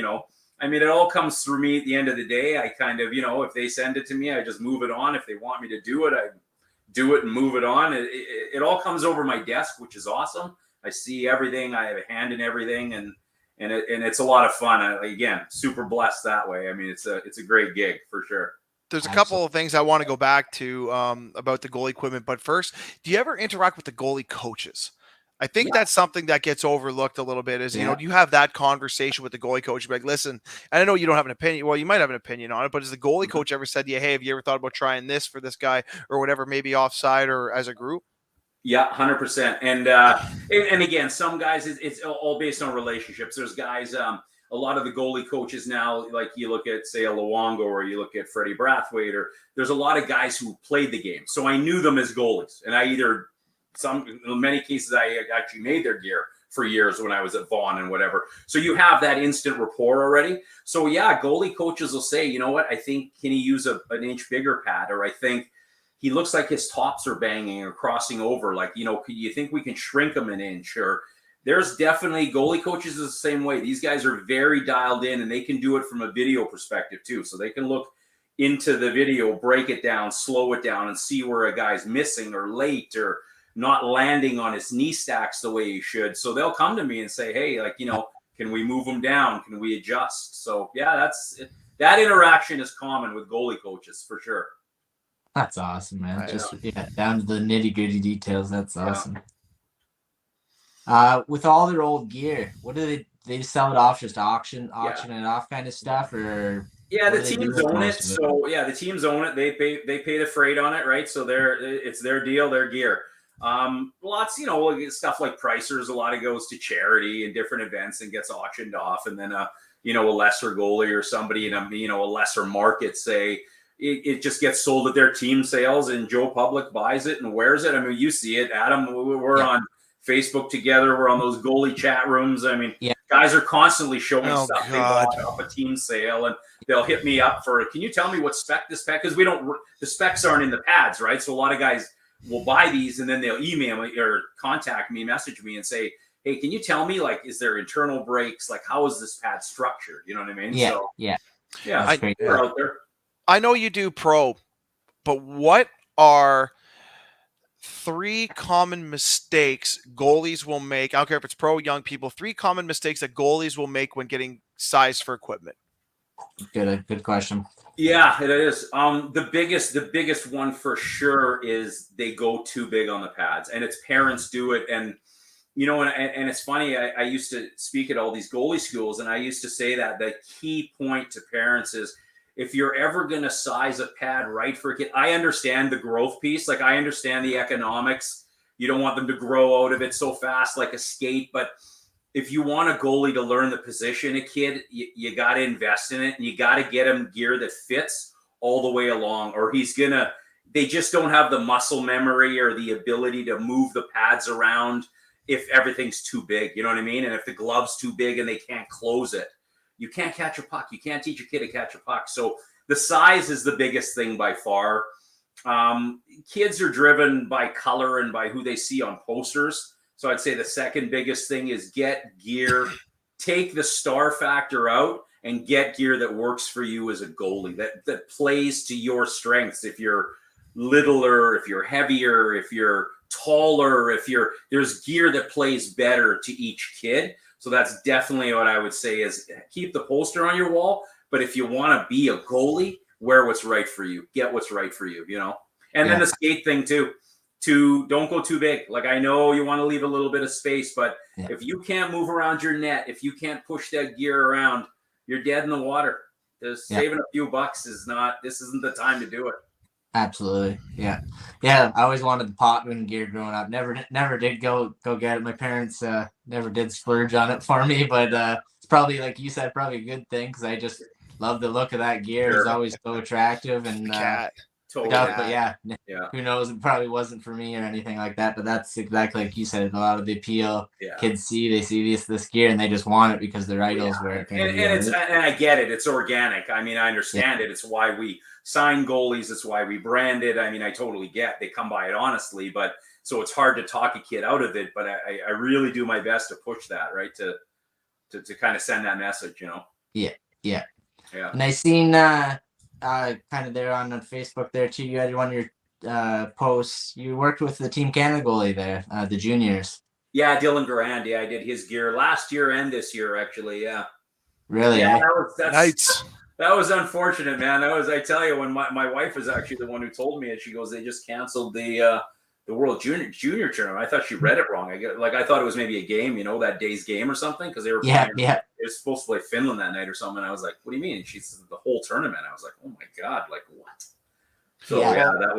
I mean, it all comes through me at the end of the day. I kind of, if they send it to me, I just move it on. If they want me to do it, I do it and move it on. It all comes over my desk, which is awesome. I see everything. I have a hand in everything, and it's a lot of fun. Again, super blessed that way. I mean, it's a great gig for sure. There's a couple of things I want to go back to about the goalie equipment, but first, do you ever interact with the goalie coaches? I think that's something that gets overlooked a little bit is, do you have that conversation with the goalie coach? Like, listen, and I know you don't have an opinion. Well, you might have an opinion on it, but has the goalie coach ever said to you, hey, have you ever thought about trying this for this guy or whatever, maybe offside or as a group? Yeah, 100%. And again, some guys, it's all based on relationships. There's guys, a lot of the goalie coaches now, like you look at, say, a Luongo or you look at Freddie Brathwaite, or there's a lot of guys who played the game. So I knew them as goalies. And in many cases, I actually made their gear for years when I was at Vaughan and whatever. So you have that instant rapport already. So yeah, goalie coaches will say, you know what, I think, can he use an inch bigger pad? Or I think he looks like his tops are banging or crossing over. Like, you think we can shrink him an inch? Or there's definitely goalie coaches is the same way. These guys are very dialed in and they can do it from a video perspective too. So they can look into the video, break it down, slow it down, and see where a guy's missing or late or not landing on his knee stacks the way he should. So they'll come to me and say, hey, like, can we move him down? Can we adjust? So yeah, that interaction is common with goalie coaches for sure. That's awesome, man. Just down to the nitty gritty details. That's awesome. With all their old gear, what do they sell it off? Just auction it off kind of stuff, or the teams own it. So the teams own it. They pay the freight on it, right? So it's their deal, their gear. Lots, stuff like Pricers, a lot of goes to charity and different events and gets auctioned off, and then a lesser goalie or somebody in a lesser market, say, it just gets sold at their team sales, and Joe Public buys it and wears it. I mean, you see it, Adam. We're on Facebook together. We're on those goalie chat rooms. I mean, guys are constantly showing stuff they bought off a team sale, and they'll hit me up for, can you tell me what spec this pad? Because the specs aren't in the pads, right? So a lot of guys will buy these and then they'll email me or contact me, message me and say, hey, can you tell me, like, is there internal brakes? Like, how is this pad structured? You know what I mean? Yeah. They're out there. I know you do pro, but what are 3 common mistakes goalies will make? I don't care if it's pro, young people. 3 common mistakes that goalies will make when getting size for equipment. Good question. Yeah, it is. The biggest one for sure is they go too big on the pads, and it's parents do it. And and it's funny. I used to speak at all these goalie schools, and I used to say that the key point to parents is, if you're ever going to size a pad right for a kid, I understand the growth piece. Like, I understand the economics. You don't want them to grow out of it so fast like a skate. But if you want a goalie to learn the position, a kid, you got to invest in it, and you got to get him gear that fits all the way along, or they just don't have the muscle memory or the ability to move the pads around if everything's too big. You know what I mean? And if the glove's too big and they can't close it. You can't catch a puck. You can't teach a kid to catch a puck. So the size is the biggest thing by far. Kids are driven by color and by who they see on posters. So I'd say the second biggest thing is get gear, take the star factor out, and get gear that works for you as a goalie, that plays to your strengths. If you're littler, if you're heavier, if you're taller, there's gear that plays better to each kid. So that's definitely what I would say is keep the poster on your wall. But if you want to be a goalie, wear what's right for you. Get what's right for you, And then the skate thing too. Don't go too big. Like, I know you want to leave a little bit of space, but if you can't move around your net, if you can't push that gear around, you're dead in the water. Saving a few bucks this isn't the time to do it. Absolutely. Yeah. Yeah. I always wanted the Potman gear growing up. Never did go get it. My parents never did splurge on it for me, but it's probably, like you said, probably a good thing because I just love the look of that gear. It was Sure. always so attractive The and cat. Totally. but yeah, Yeah. who knows? It probably wasn't for me or anything like that. But that's exactly like you said. A lot of the appeal Yeah. kids they see this gear and they just want it because their idols wear it. And I get it. It's organic. I mean, I understand it. It's why we sign goalies. It's why we brand it. I mean, I totally get they come by it honestly, but so it's hard to talk a kid out of it. But I really do my best to push that, right? To kind of send that message, you know? Yeah. Yeah. And I seen kind of there on Facebook there too. You had one of your posts. You worked with the Team Canada goalie there, the juniors. Yeah, Dylan Garand. Yeah, I did his gear last year and this year, actually. Yeah. Really? Yeah, that was unfortunate, man. I tell you, when my wife was actually the one who told me, and she goes, they just canceled the World Junior tournament. I thought she read it wrong. I thought it was maybe a game, you know, that day's game or something, because they were playing. Yeah. It was supposed to play Finland that night or something. And I was like, what do you mean? And she said the whole tournament. I was like, oh my God, like what? So yeah that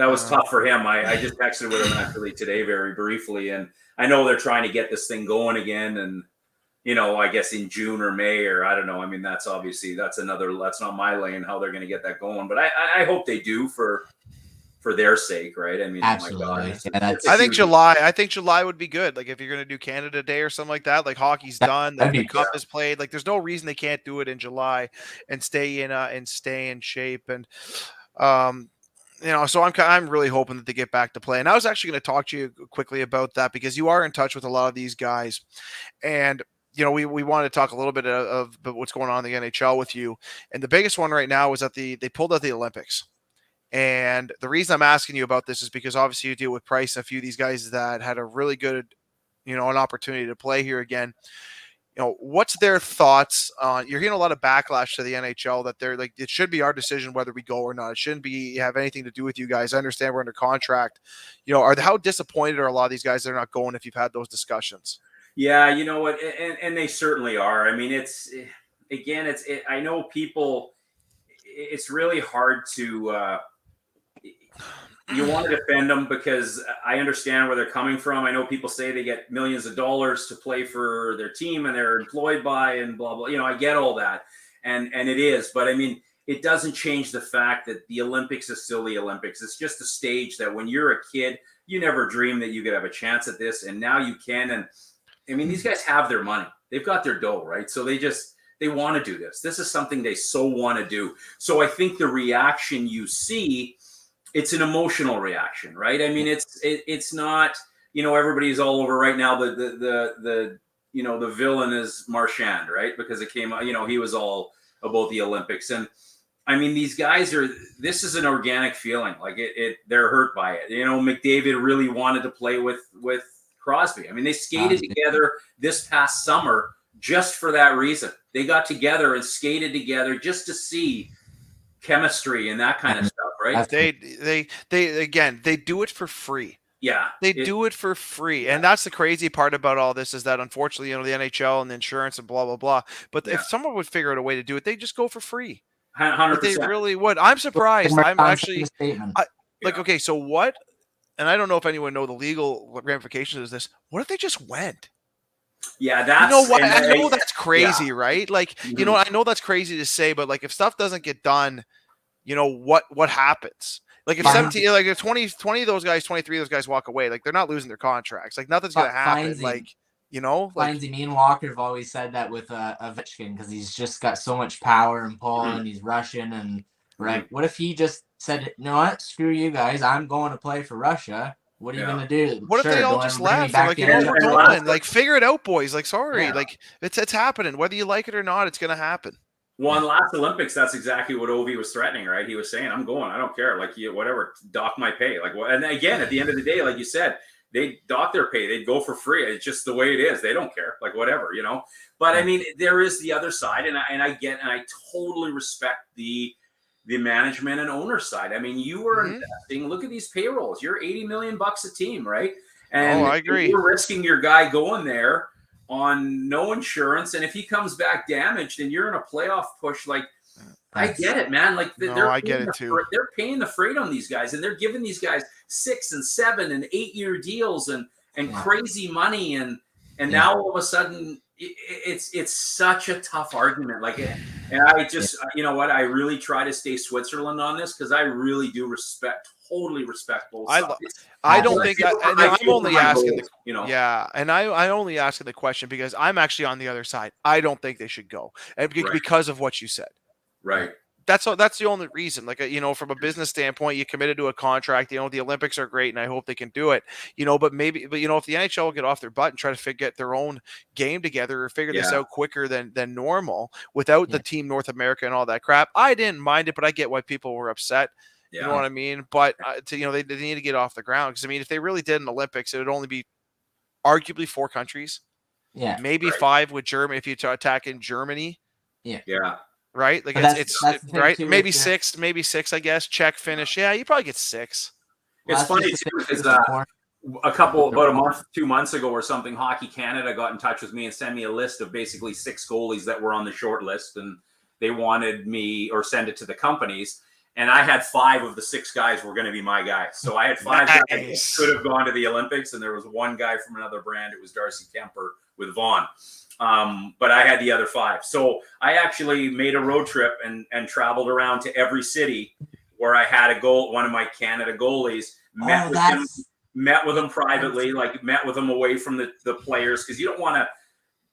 was tough for him. I just texted with him actually today very briefly, and I know they're trying to get this thing going again, and you know, I guess in June or May, or I don't know. I mean, that's not my lane how they're going to get that going, but I hope they do for their sake, right? I mean, absolutely. Oh my God, I think July would be good. Like if you're going to do Canada Day or something like that, like hockey's done, the cup is played. Like there's no reason they can't do it in July and stay in shape. And you know, so I'm really hoping that they get back to play. And I was actually going to talk to you quickly about that because you are in touch with a lot of these guys, and you know, we wanted to talk a little bit of what's going on in the NHL with you. And the biggest one right now is that they pulled out the Olympics. And the reason I'm asking you about this is because obviously you deal with Price and a few of these guys that had a really good, you know, an opportunity to play here again. You know, what's their thoughts on? You're hearing a lot of backlash to the NHL that they're like, it should be our decision whether we go or not. It shouldn't have anything to do with you guys. I understand we're under contract. You know, how disappointed are a lot of these guys that are not going if you've had those discussions? Yeah, you know what, and they certainly are. I mean, I know people. It's really hard to. You want to defend them because I understand where they're coming from. I know people say they get millions of dollars to play for their team and they're employed by and blah, blah. You know, I get all that. And it is. But I mean, it doesn't change the fact that the Olympics is still the Olympics. It's just a stage that when you're a kid, you never dreamed that you could have a chance at this. And now you can. And I mean, these guys have their money. They've got their dough, right? So they want to do this. This is something they so want to do. So I think the reaction you see, it's an emotional reaction, right? I mean, it's not, you know, everybody's all over right now. The you know, the villain is Marchand, right? Because it came out, you know, he was all about the Olympics. And I mean, these guys this is an organic feeling. Like they're hurt by it. You know, McDavid really wanted to play with Crosby. I mean, they skated together this past summer just for that reason. They got together and skated together just to see chemistry and that kind of stuff, right? They do it for free. Yeah, they do it for free, and that's the crazy part about all this is that unfortunately, you know, the NHL and the insurance and blah blah blah. But if someone would figure out a way to do it, they just go for free. 100%. They really would. I'm surprised. I'm actually okay. So what? And I don't know if anyone know the legal ramifications of this. What if they just went? Yeah, that's, you know what? I know that's crazy, right? Like, you know, I know that's crazy to say, but like if stuff doesn't get done, you know, what happens? Like if 17, like if 20 of those guys, 23 of those guys walk away, like they're not losing their contracts. Like nothing's going to happen. Like, you know, Lindsay, me and Walker have always said that with Ovechkin because he's just got so much power and pull and he's Russian. And like, what if he just said, you know what, screw you guys, I'm going to play for Russia. What are you gonna do? What if they all just left? Like, you know, don't like figure it out, boys. Like, sorry, like it's happening. Whether you like it or not, it's gonna happen. Well, in last Olympics, that's exactly what Ovi was threatening, right? He was saying, "I'm going. I don't care. Like, whatever, dock my pay." Like, and again, at the end of the day, like you said, they dock their pay. They'd go for free. It's just the way it is. They don't care. Like, whatever, you know. But I mean, there is the other side, and I totally respect the management and owner side. I mean, you were investing. Look at these payrolls. You're $80 million a team, right? And I agree. You're risking your guy going there on no insurance, and if he comes back damaged and you're in a playoff push, like I get it, man. Like I get it too. They're paying the freight on these guys, and they're giving these guys 6 and 7 and 8-year deals and crazy money, and now all of a sudden it's such a tough argument. Like, and I just you know what? I really try to stay Switzerland on this because I really do totally respect both sides. I don't think I'm only asking the, you know. Yeah, and I only asking the question because I'm actually on the other side. I don't think they should go, and because of what you said. Right. That's the only reason. Like, from a business standpoint, you committed to a contract. The Olympics are great, and I hope they can do it. But if the NHL will get off their butt and try to get their own game together or figure this out quicker than normal without the Team North America and all that crap, I didn't mind it, but I get why people were upset. You know what I mean? But they need to get off the ground because if they really did an Olympics, it would only be arguably 4 countries. Yeah, maybe 5 with Germany if you attack in Germany. Yeah. Right, like it's right. Maybe 6, I guess. Czech, Finnish. Yeah, you probably get 6. It's funny too because about a month, 2 months ago or something, Hockey Canada got in touch with me and sent me a list of basically 6 goalies that were on the short list, and they wanted me or send it to the companies. And I had 5 of the 6 guys were going to be my guys. So I had 5 guys that could have gone to the Olympics, and there was 1 guy from another brand. It was Darcy Kemper with Vaughn. But I had the other 5. So I actually made a road trip and traveled around to every city where I had one of my Canada goalies, met with them privately, like met with them away from the players. Cause you don't want to,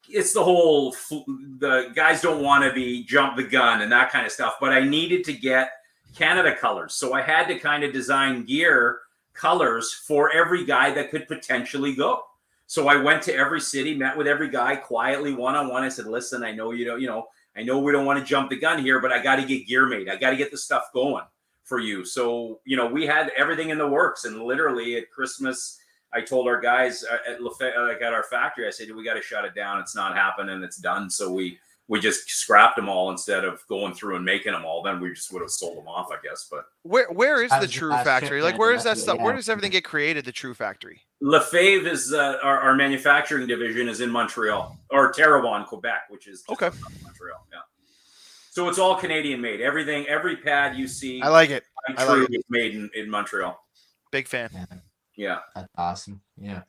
it's the guys don't want to be jump the gun and that kind of stuff, but I needed to get Canada colors. So I had to kind of design gear colors for every guy that could potentially go. So I went to every city, met with every guy quietly, one-on-one. I said, listen, I know I know we don't want to jump the gun here, but I got to get gear made. I got to get the stuff going for you. So, we had everything in the works. And literally at Christmas, I told our guys at our factory, I said, we got to shut it down. It's not happening. It's done. So we just scrapped them all instead of going through and making them all. Then we just would have sold them off, I guess. But where is the True Factory? Like, where is that stuff? Where does everything get created? The True Factory. Lefebvre is our manufacturing division is in Montreal or Terrebonne, Quebec, which is Montreal. Yeah. So it's all Canadian made. Everything, every pad you see, I like it. Is made in Montreal. Big fan. Yeah. That's awesome. Yeah.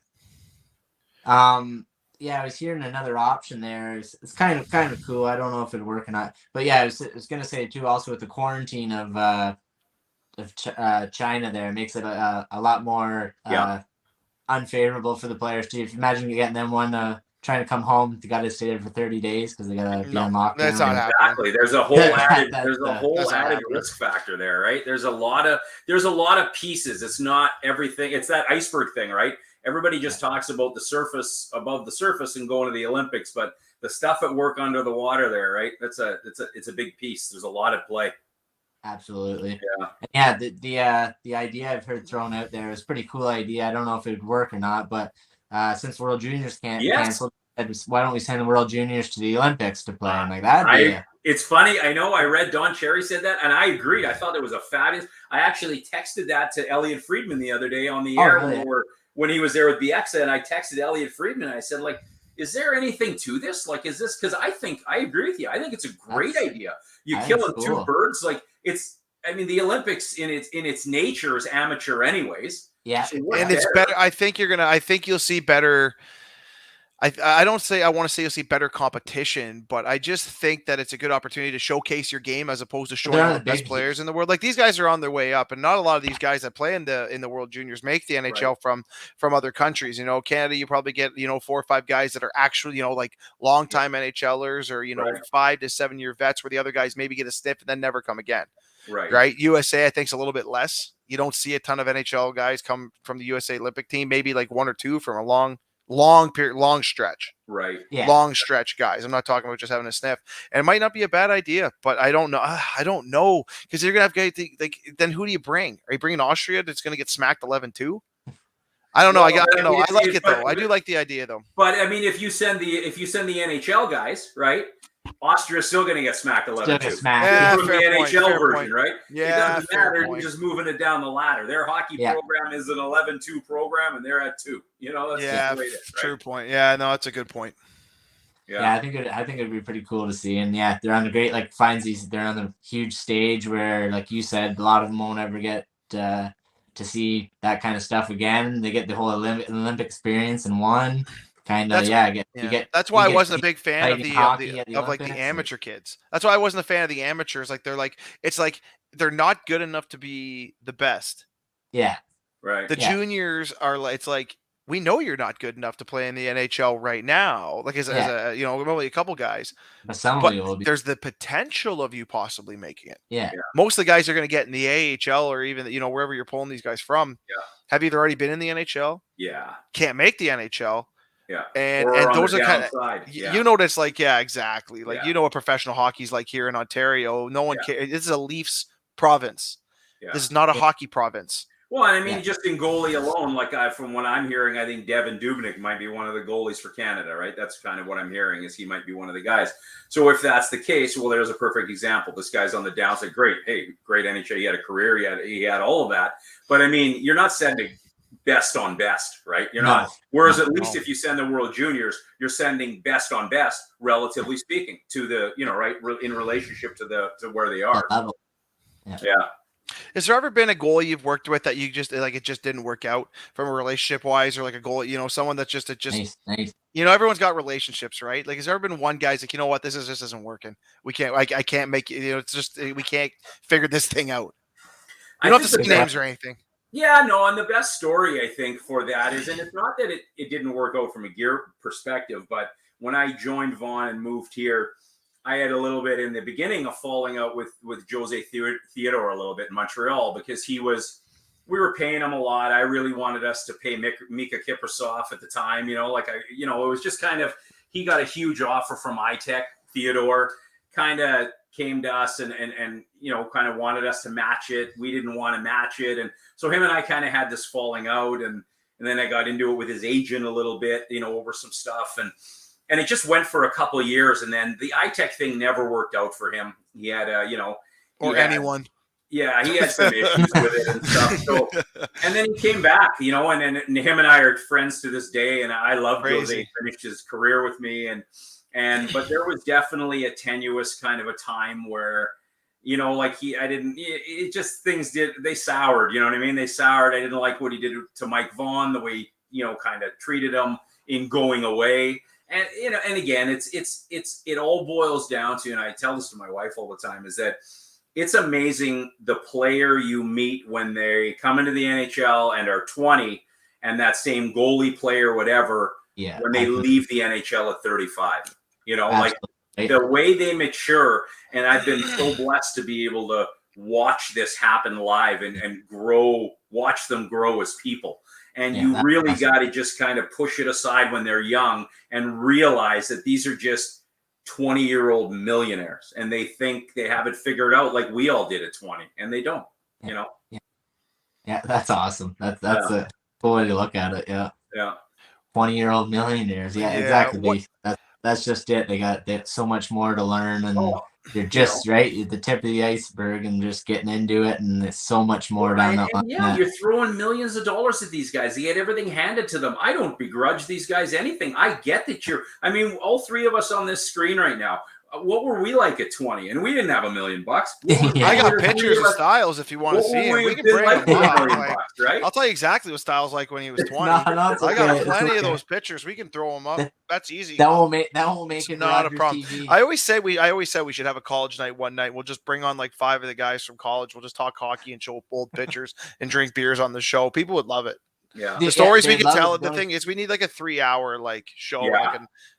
Yeah, I was hearing another option there. It's kind of cool. I don't know if it'd work or not. But yeah, I was gonna say too. Also with the quarantine of China, there it makes it a lot more unfavorable for the players too. If you imagine you getting them one trying to come home, they got to stay there for 30 days because they got to be on lockdown. That's not happening. Exactly. There's a whole added risk factor there, right? There's a lot of pieces. It's not everything. It's that iceberg thing, right? Everybody just talks about the surface, above the surface, and going to the Olympics, but the stuff at work under the water there, right? It's a big piece. There's a lot at play. Absolutely. Yeah. The idea I've heard thrown out there is a pretty cool idea. I don't know if it would work or not, but since World Juniors can't cancel, why don't we send the World Juniors to the Olympics to play? I'm like, it's funny. I know I read Don Cherry said that, and I agreed. I thought it was a fabulous. I actually texted that to Elliot Friedman the other day on the air. Really? When he was there with BXA, and I texted Elliot Friedman. And I said, like, is there anything to this? Like, is this, because I agree with you. I think it's a great idea. You're killing 2 birds. Like, the Olympics in its nature is amateur anyways. Yeah. So and it's better. I think you'll see better. I don't say I want to say you'll see better competition, but I just think that it's a good opportunity to showcase your game as opposed to showing the best players in the world. Like, these guys are on their way up, and not a lot of these guys that play in the World Juniors make the NHL from other countries. Canada, you probably get 4 or 5 guys that are actually like longtime NHLers or 5 to 7 year vets, where the other guys maybe get a sniff and then never come again. Right. USA, I think, is a little bit less. You don't see a ton of NHL guys come from the USA Olympic team. Maybe like 1 or 2 from a long period, long stretch. Right. Yeah. Long stretch guys. I'm not talking about just having a sniff. And it might not be a bad idea, but I don't know. I don't know, because you're gonna have guys like, then who do you bring? Are you bringing Austria that's gonna get smacked 11-2? I don't know. I like it though. I do like the idea though. But if you send the NHL guys, right? Austria's still going to get smacked 11-2. Yeah, the NHL version, right? Yeah, it doesn't matter. You're just moving it down the ladder. Their hockey program is an 11-2 program, and they're at 2. That's just the way it is, right? True point. Yeah, no, that's a good point. Yeah, I think it'd be pretty cool to see. And yeah, they're on the great, like, they're on the huge stage where, like you said, a lot of them won't ever get to see that kind of stuff again. They get the whole Olympic experience in one. Kind of, That's why I wasn't a big fan of hockey the like the amateur kids. That's why I wasn't a fan of the amateurs. Like it's like they're not good enough to be the best. Yeah. Right. The juniors are like, it's like, we know you're not good enough to play in the NHL right now. Like as a, you know, only a couple guys, but there's the potential of you possibly making it. Yeah. Most of the guys are going to get in the AHL or even, you know, wherever you're pulling these guys from. Yeah. Have either already been in the NHL? Yeah. Can't make the NHL. Yeah. And those are kind of, you know, that's like, yeah, exactly. Like, you know what professional hockey's like here in Ontario. No one cares. This is a Leafs province. Yeah. This is not a hockey province. Well, and I mean, just in goalie alone, like from what I'm hearing, I think Devin Dubnyk might be one of the goalies for Canada, right? That's kind of what I'm hearing, is he might be one of the guys. So if that's the case, well, there's a perfect example. This guy's on the downside. Great. Hey, great NHL. He had a career. He had all of that. But I mean, you're not sending best on best, right? You're not. Whereas at least if you send the World Juniors, you're sending best on best, relatively speaking, to the, you know, right, in relationship to where they are. Yeah. Has there ever been a goalie you've worked with that you just like it just didn't work out from a relationship wise, or like a goalie, you know, someone that's just nice. You know, everyone's got relationships, right? Like, has there ever been one guy's like, you know what, this isn't working. We can't, I can't make it. You know, it's just we can't figure this thing out. You don't have to say names or anything. Yeah, no, and the best story I think for that is, and it's not that it didn't work out from a gear perspective, but when I joined Vaughan and moved here, I had a little bit in the beginning of falling out with Jose Theodore a little bit in Montreal, because we were paying him a lot. I really wanted us to pay Mika Kiprasov at the time, you know, it was just kind of, he got a huge offer from iTech. Theodore kind of came to us and you know, kind of wanted us to match it. We didn't want to match it. And so him and I kind of had this falling out, and then I got into it with his agent a little bit, you know, over some stuff. And it just went for a couple of years, and then the iTech thing never worked out for him. He had, you know, anyone. Yeah, he had some issues with it and stuff. So, and then he came back, you know, and him and I are friends to this day. And I love Jose. He finished his career with me, but there was definitely a tenuous kind of a time where, you know, like they soured. You know what I mean? They soured. I didn't like what he did to Mike Vaughan, the way, you know, kind of treated him in going away. And, you know, and again, it all boils down to, and I tell this to my wife all the time, is that it's amazing the player you meet when they come into the NHL and are 20, and that same goalie player, whatever, when they leave the NHL at 35, you know, like the way they mature. And I've been so blessed to be able to watch this happen live and watch them grow as people. And you really got to just kind of push it aside when they're young and realize that these are just 20-year-old millionaires, and they think they have it figured out like we all did at 20, and they don't, you know? Yeah, that's awesome. That's a cool way to look at it. Yeah. 20-year-old millionaires. Yeah, exactly. That's just it. They got so much more to learn, and they're just right at the tip of the iceberg and just getting into it, and there's so much more down that line. Yeah, you're throwing millions of dollars at these guys. They had everything handed to them. I don't begrudge these guys anything. I get that all three of us on this screen right now, what were we like at 20? And we didn't have $1 million. I got pictures of Styles if you want to see it. We can bring them up. Right? I'll tell you exactly what Styles like when he was 20. I got plenty of those pictures. We can throw them up. That's easy. That won't make it not a problem. TV. I always said we should have a college night one night. We'll just bring on like 5 of the guys from college. We'll just talk hockey and show old pictures and drink beers on the show. People would love it. Yeah. The stories we can tell. The thing is, we need like a 3-hour like show,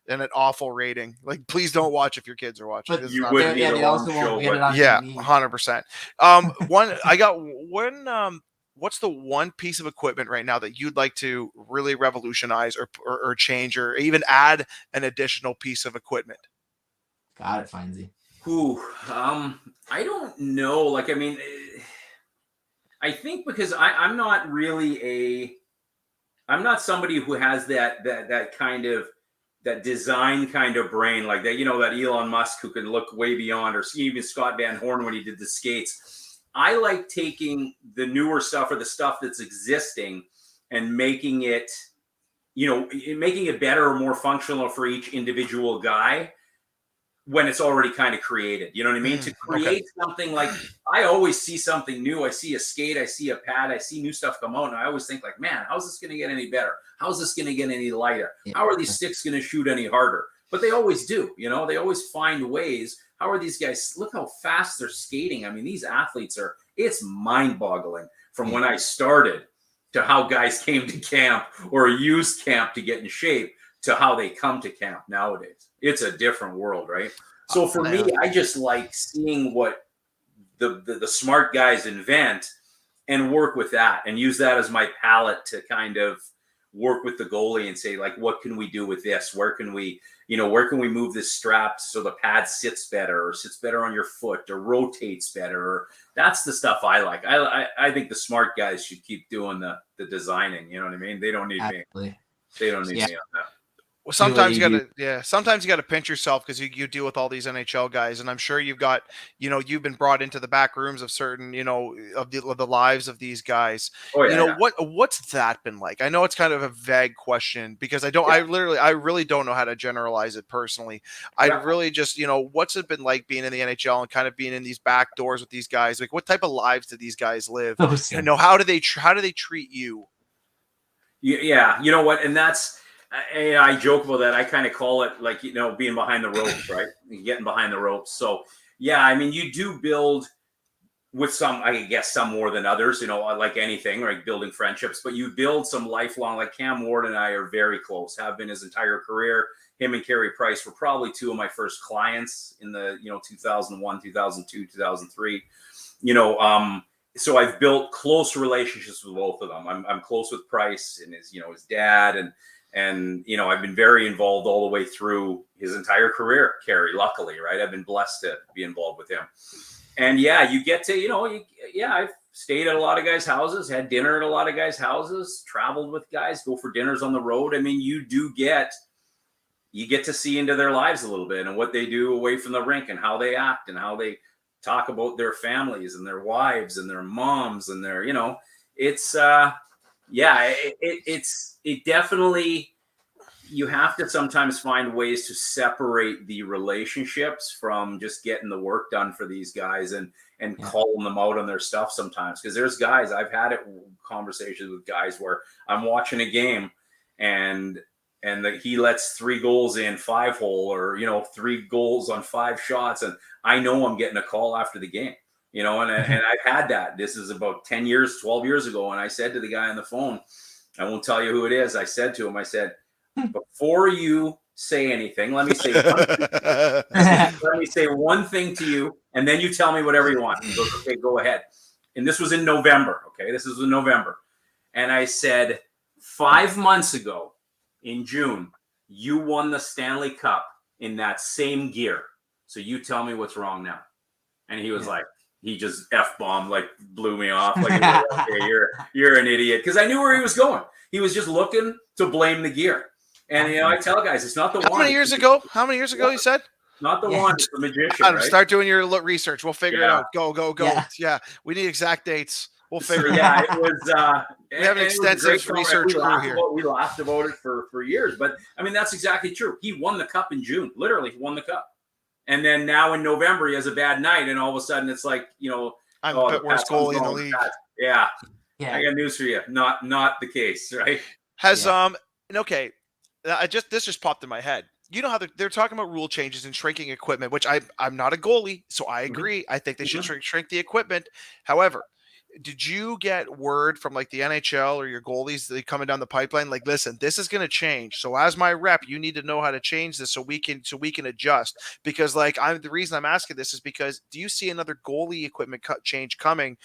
and an awful rating. Like, please don't watch if your kids are watching. But you would need a long show. 100%. What's the one piece of equipment right now that you'd like to really revolutionize or change, or even add an additional piece of equipment? Got it, Findsy. I don't know. Like, I mean, I think because I'm not somebody who has that kind of, that design kind of brain, like that, you know, that Elon Musk who can look way beyond, or even Scott Van Horn when he did the skates. I like taking the newer stuff or the stuff that's existing and making it making it better or more functional for each individual guy when it's already kind of created. You know what I mean? To create something like, I always see something new. I see a skate, I see a pad, I see new stuff come out, and I always think like, man, how's this going to get any better? How's this going to get any lighter? How are these sticks going to shoot any harder? But they always do. They always find ways. How are these guys? Look how fast they're skating. I mean, these athletes it's mind-boggling from when I started to how guys came to camp or used camp to get in shape to how they come to camp nowadays. It's a different world, right? So for me, I just like seeing what the smart guys invent and work with that and use that as my palette to kind of work with the goalie and say, like, what can we do with this? Where can we move this strap so the pad sits better or sits better on your foot or rotates better? Or that's the stuff I like. I think the smart guys should keep doing the designing. You know what I mean? They don't need me. They don't need me on that. Well, sometimes sometimes you got to pinch yourself because you deal with all these NHL guys, and I'm sure you've got, you've been brought into the back rooms of certain, of the lives of these guys. Oh, yeah, what's that been like? I know it's kind of a vague question because I really don't know how to generalize it personally. I really just, what's it been like being in the NHL and kind of being in these back doors with these guys? Like, what type of lives do these guys live? How do they treat you? Yeah, you know what, and that's. I joke about that. I kind of call it like, being behind the ropes, right? Getting behind the ropes. So, yeah, I mean, you do build with some, I guess, some more than others, like anything, like building friendships, but you build some lifelong, like Cam Ward and I are very close, have been his entire career. Him and Carey Price were probably two of my first clients in the, 2001, 2002, 2003, so I've built close relationships with both of them. I'm close with Price and his dad, and I've been very involved all the way through his entire career, Carey, luckily, right? I've been blessed to be involved with him. And yeah, you get to, I've stayed at a lot of guys' houses, had dinner at a lot of guys' houses, traveled with guys, go for dinners on the road. I mean, you get to see into their lives a little bit and what they do away from the rink and how they act and how they talk about their families and their wives and their moms and their, it's, it definitely, you have to sometimes find ways to separate the relationships from just getting the work done for these guys and calling them out on their stuff sometimes. Because there's guys, I've had conversations with guys where I'm watching a game and he lets 3 goals in 5-hole or, 3 goals on 5 shots. And I know I'm getting a call after the game. And I've had that. This is about 10 years, 12 years ago. And I said to the guy on the phone, I won't tell you who it is. I said to him, before you say anything, let me say one thing to you, and then you tell me whatever you want. He goes, okay, go ahead. And this was in November. Okay, this was in November. And I said, 5 months ago in June, you won the Stanley Cup in that same gear. So you tell me what's wrong now. And he was like, he just F-bombed, like blew me off. Like, okay, you're an idiot. Because I knew where he was going. He was just looking to blame the gear. And, I tell guys, it's not the one. How many years ago you said? Not the one, it's the magician, right? Start doing your research. We'll figure it out. Go. Yeah, we need exact dates. We'll figure it out. It was... we have an extensive research crew here. We laughed about it for years. But, I mean, that's exactly true. He won the cup in June. Literally, he won the cup. And then now in November, he has a bad night, and all of a sudden it's like, I'm the worst goalie in the league. Yeah. I got news for you. Not the case, right? This just popped in my head. You know how they're talking about rule changes and shrinking equipment, which I'm not a goalie, so I agree. I think they should shrink the equipment. However, did you get word from like the NHL or your goalies that coming down the pipeline? Like, listen, this is going to change. So as my rep, you need to know how to change this so we can adjust. Because the reason I'm asking this is because do you see another goalie equipment change coming,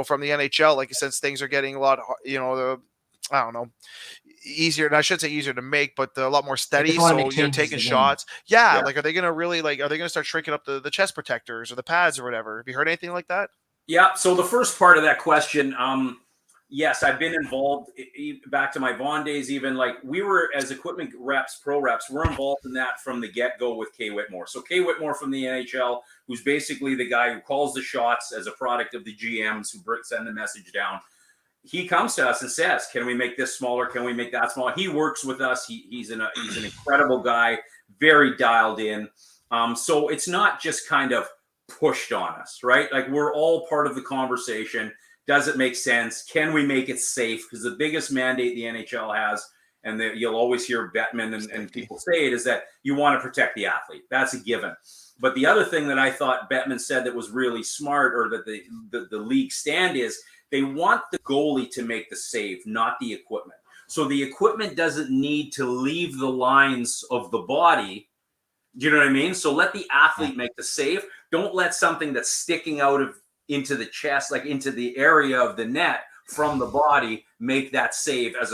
from the NHL? Like, since things are getting a lot, I don't know, easier, and I should say easier to make, but a lot more steady. So you're taking shots. Yeah. Like, are they going to really are they going to start shrinking up the chest protectors or the pads or whatever? Have you heard anything like that? Yeah. So the first part of that question, yes, I've been involved back to my Vaughn days. Even like we were as equipment reps, pro reps, we're involved in that from the get-go with Kay Whitmore. So Kay Whitmore from the NHL, who's basically the guy who calls the shots as a product of the GMs who send the message down. he comes to us and says, "Can we make this smaller? Can we make that smaller?" He works with us. He's an incredible guy, very dialed in. So it's not just kind of pushed on us, right? Like, we're all part of the conversation. Does it make sense? Can we make it safe? Because the biggest mandate the NHL has, and you'll always hear Bettman and people say it, is that you want to protect the athlete. That's a given. But the other thing that I thought Bettman said that was really smart, or that the league stand, is they want the goalie to make the save, not the equipment. So the equipment doesn't need to leave the lines of the body. Do you know what I mean? So let the athlete make the save. Don't let something that's sticking out into the chest, like into the area of the net from the body, make that save as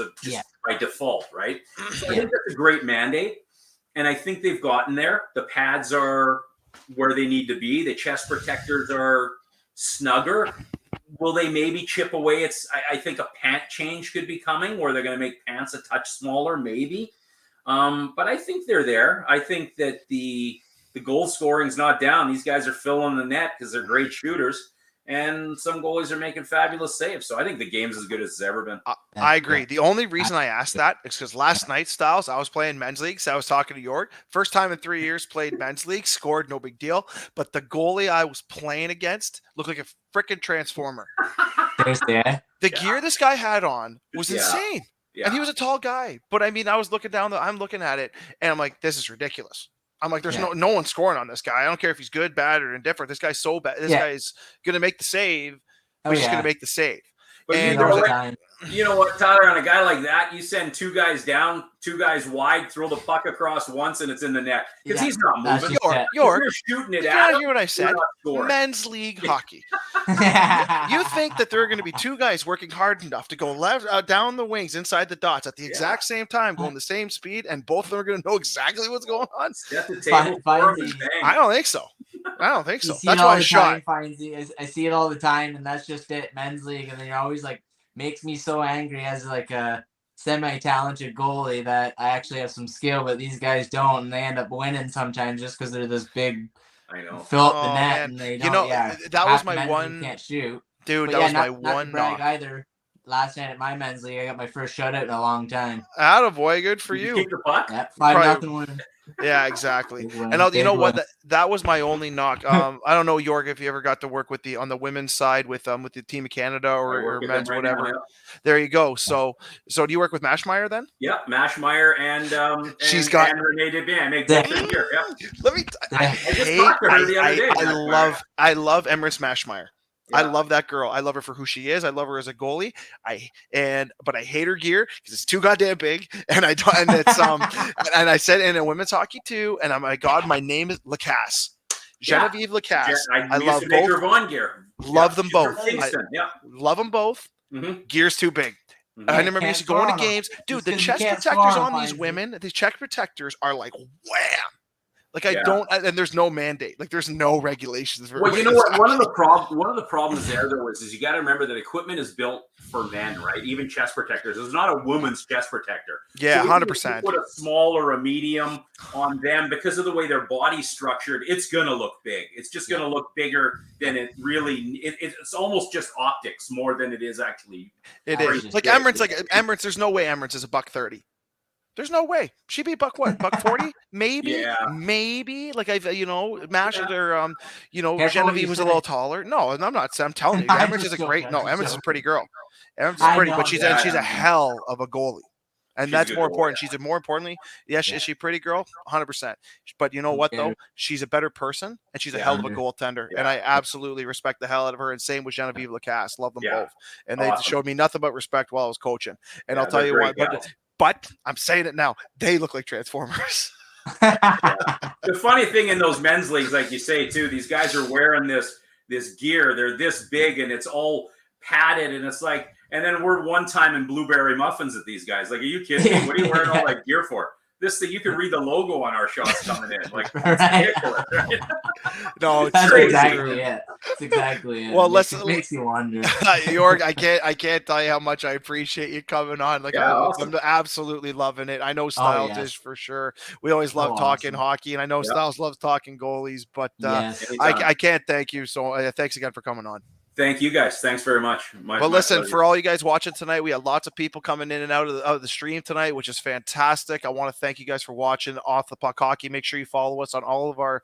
by default, right? So I think that's a great mandate. And I think they've gotten there. The pads are where they need to be. The chest protectors are snugger. Will they maybe chip away? I think a pant change could be coming, where they're going to make pants a touch smaller, maybe. But I think they're there. I think that the goal scoring's not down. These guys are filling the net because they're great shooters. And some goalies are making fabulous saves. So I think the game's as good as it's ever been. I agree. The only reason I asked that is because last night, Styles, I was playing men's league. So I was talking to York. First time in 3 years played men's league, scored, no big deal. But the goalie I was playing against looked like a freaking transformer. The gear this guy had on was insane. Yeah. And he was a tall guy. But I mean, I was looking down, I'm looking at it, and I'm like, this is ridiculous. I'm like, there's no one scoring on this guy. I don't care if he's good, bad, or indifferent. This guy's so bad. This guy's going to make the save. He's just going to make the save. But and you know what, Tyler, on a guy like that, you send two guys down, two guys wide, throw the puck across once, and it's in the net. Because he's not moving. You're shooting it at him. Hear what I said? Men's league hockey. You think that there are going to be two guys working hard enough to go left down the wings inside the dots at the exact same time, going the same speed, and both of them are going to know exactly what's going on? I don't think so. That's why I shot. I see it all the time, and that's just it. Men's league, and then you're always like, makes me so angry as like a semi-talented goalie that I actually have some skill, but these guys don't, and they end up winning sometimes just because they're this big. I know. Fill up the net, and they don't. That was my one. Can't shoot, dude. But that was my one. Not to brag either. Last night at my men's league, I got my first shutout in a long time. Attaboy, good for you. Keep the puck. Yeah, 5-0 win. Yeah, exactly. And you know what? That was my only knock. I don't know, York, if you ever got to work on the women's side with the Team of Canada or men's or whatever. Now, There you go. So do you work with Mashmeyer then? Yeah, Mashmeyer and she's got Renee Desbiens. I make good here. Yeah. Let me. I love Emrys Mashmeyer. Yeah. I love that girl. I love her for who she is. I love her as a goalie. But I hate her gear because it's too goddamn big. And it's and I said in women's hockey too. And I'm like, God, my name is Lacasse. Genevieve Lacasse. I love both. Her Vaughn gear. Love them both. Love them both. Mm-hmm. Gear's too big. Mm-hmm. I remember used to going to games. Dude, the chest protectors on these women, the chest protectors are like wham. Like and there's no mandate. Like there's no regulations. Well, you know what? One of the problems there though is you got to remember that equipment is built for men, right? Even chest protectors. It's not a woman's chest protector. Yeah, 100%. Put a small or a medium on them because of the way their body's structured. It's gonna look big. It's just gonna look bigger than it really. It's almost just optics more than it is actually. It is like Emirates. There's no way Emirates is $130. There's no way. She'd be $140? Maybe. Maybe. Like Mash or Genevieve was a little taller. No, I'm not. I'm telling you, Emirates is Emirates is a pretty girl. Emirates is pretty, but she's a hell of a goalie. And that's more important. She's more importantly, is she a pretty girl? 100%. But you know what though? She's a better person and she's a hell of a goaltender. Yeah. And I absolutely respect the hell out of her. And same with Genevieve Lacasse. Love them both. And they showed me nothing but respect while I was coaching. And I'll tell you what, but I'm saying it now. They look like Transformers. The funny thing in those men's leagues, like you say too, these guys are wearing this gear. They're this big and it's all padded, and it's like, and then we're one time in blueberry muffins at these guys. Like, are you kidding me? What are you wearing all that gear for? This thing, you can read the logo on our shots coming in. Like, it's ridiculous, right? No, it's that's crazy. Exactly it. That's exactly it. Well, listen, it makes you wonder. York, I can't tell you how much I appreciate you coming on. Like, I'm absolutely loving it. I know Styles is for sure. We always love talking hockey, and I know Styles loves talking goalies. But I can't thank you. So thanks again for coming on. Thank you guys. Thanks very much. Well, listen, for all you guys watching tonight, we had lots of people coming in and out of the stream tonight, which is fantastic. I want to thank you guys for watching Off the Puck Hockey. Make sure you follow us on all of our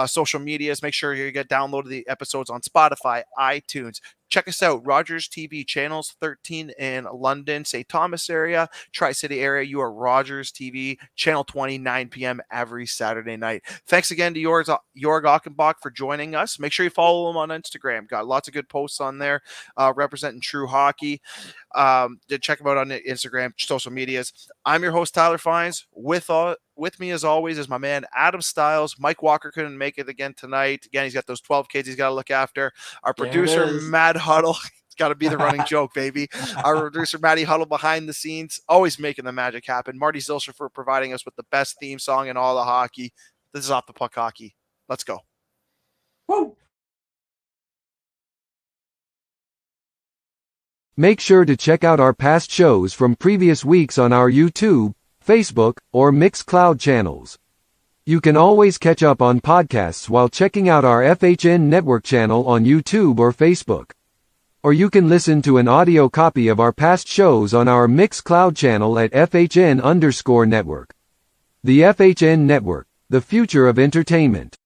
social medias. Make sure you get downloaded the episodes on Spotify, iTunes. Check us out, Rogers TV channels 13 in London, St. Thomas area, Tri-City area. You are Rogers TV, channel 20, 9 p.m. every Saturday night. Thanks again to Jorg Achenbach for joining us. Make sure you follow him on Instagram. Got lots of good posts on there representing true hockey. Check him out on Instagram, social medias. I'm your host, Tyler Fines. With me, as always, is my man, Adam Stiles. Mike Walker couldn't make it again tonight. Again, he's got those 12 kids he's got to look after. Our producer, Matt Huddle. It's got to be the running joke, baby. Our producer, Matty Huddle, behind the scenes, always making the magic happen. Marty Zilscher for providing us with the best theme song in all the hockey. This is Off the Puck Hockey. Let's go. Woo! Make sure to check out our past shows from previous weeks on our YouTube, Facebook, or Mixcloud channels. You can always catch up on podcasts while checking out our FHN Network channel on YouTube or Facebook. Or you can listen to an audio copy of our past shows on our Mixcloud channel at FHN_Network. The FHN Network, the future of entertainment.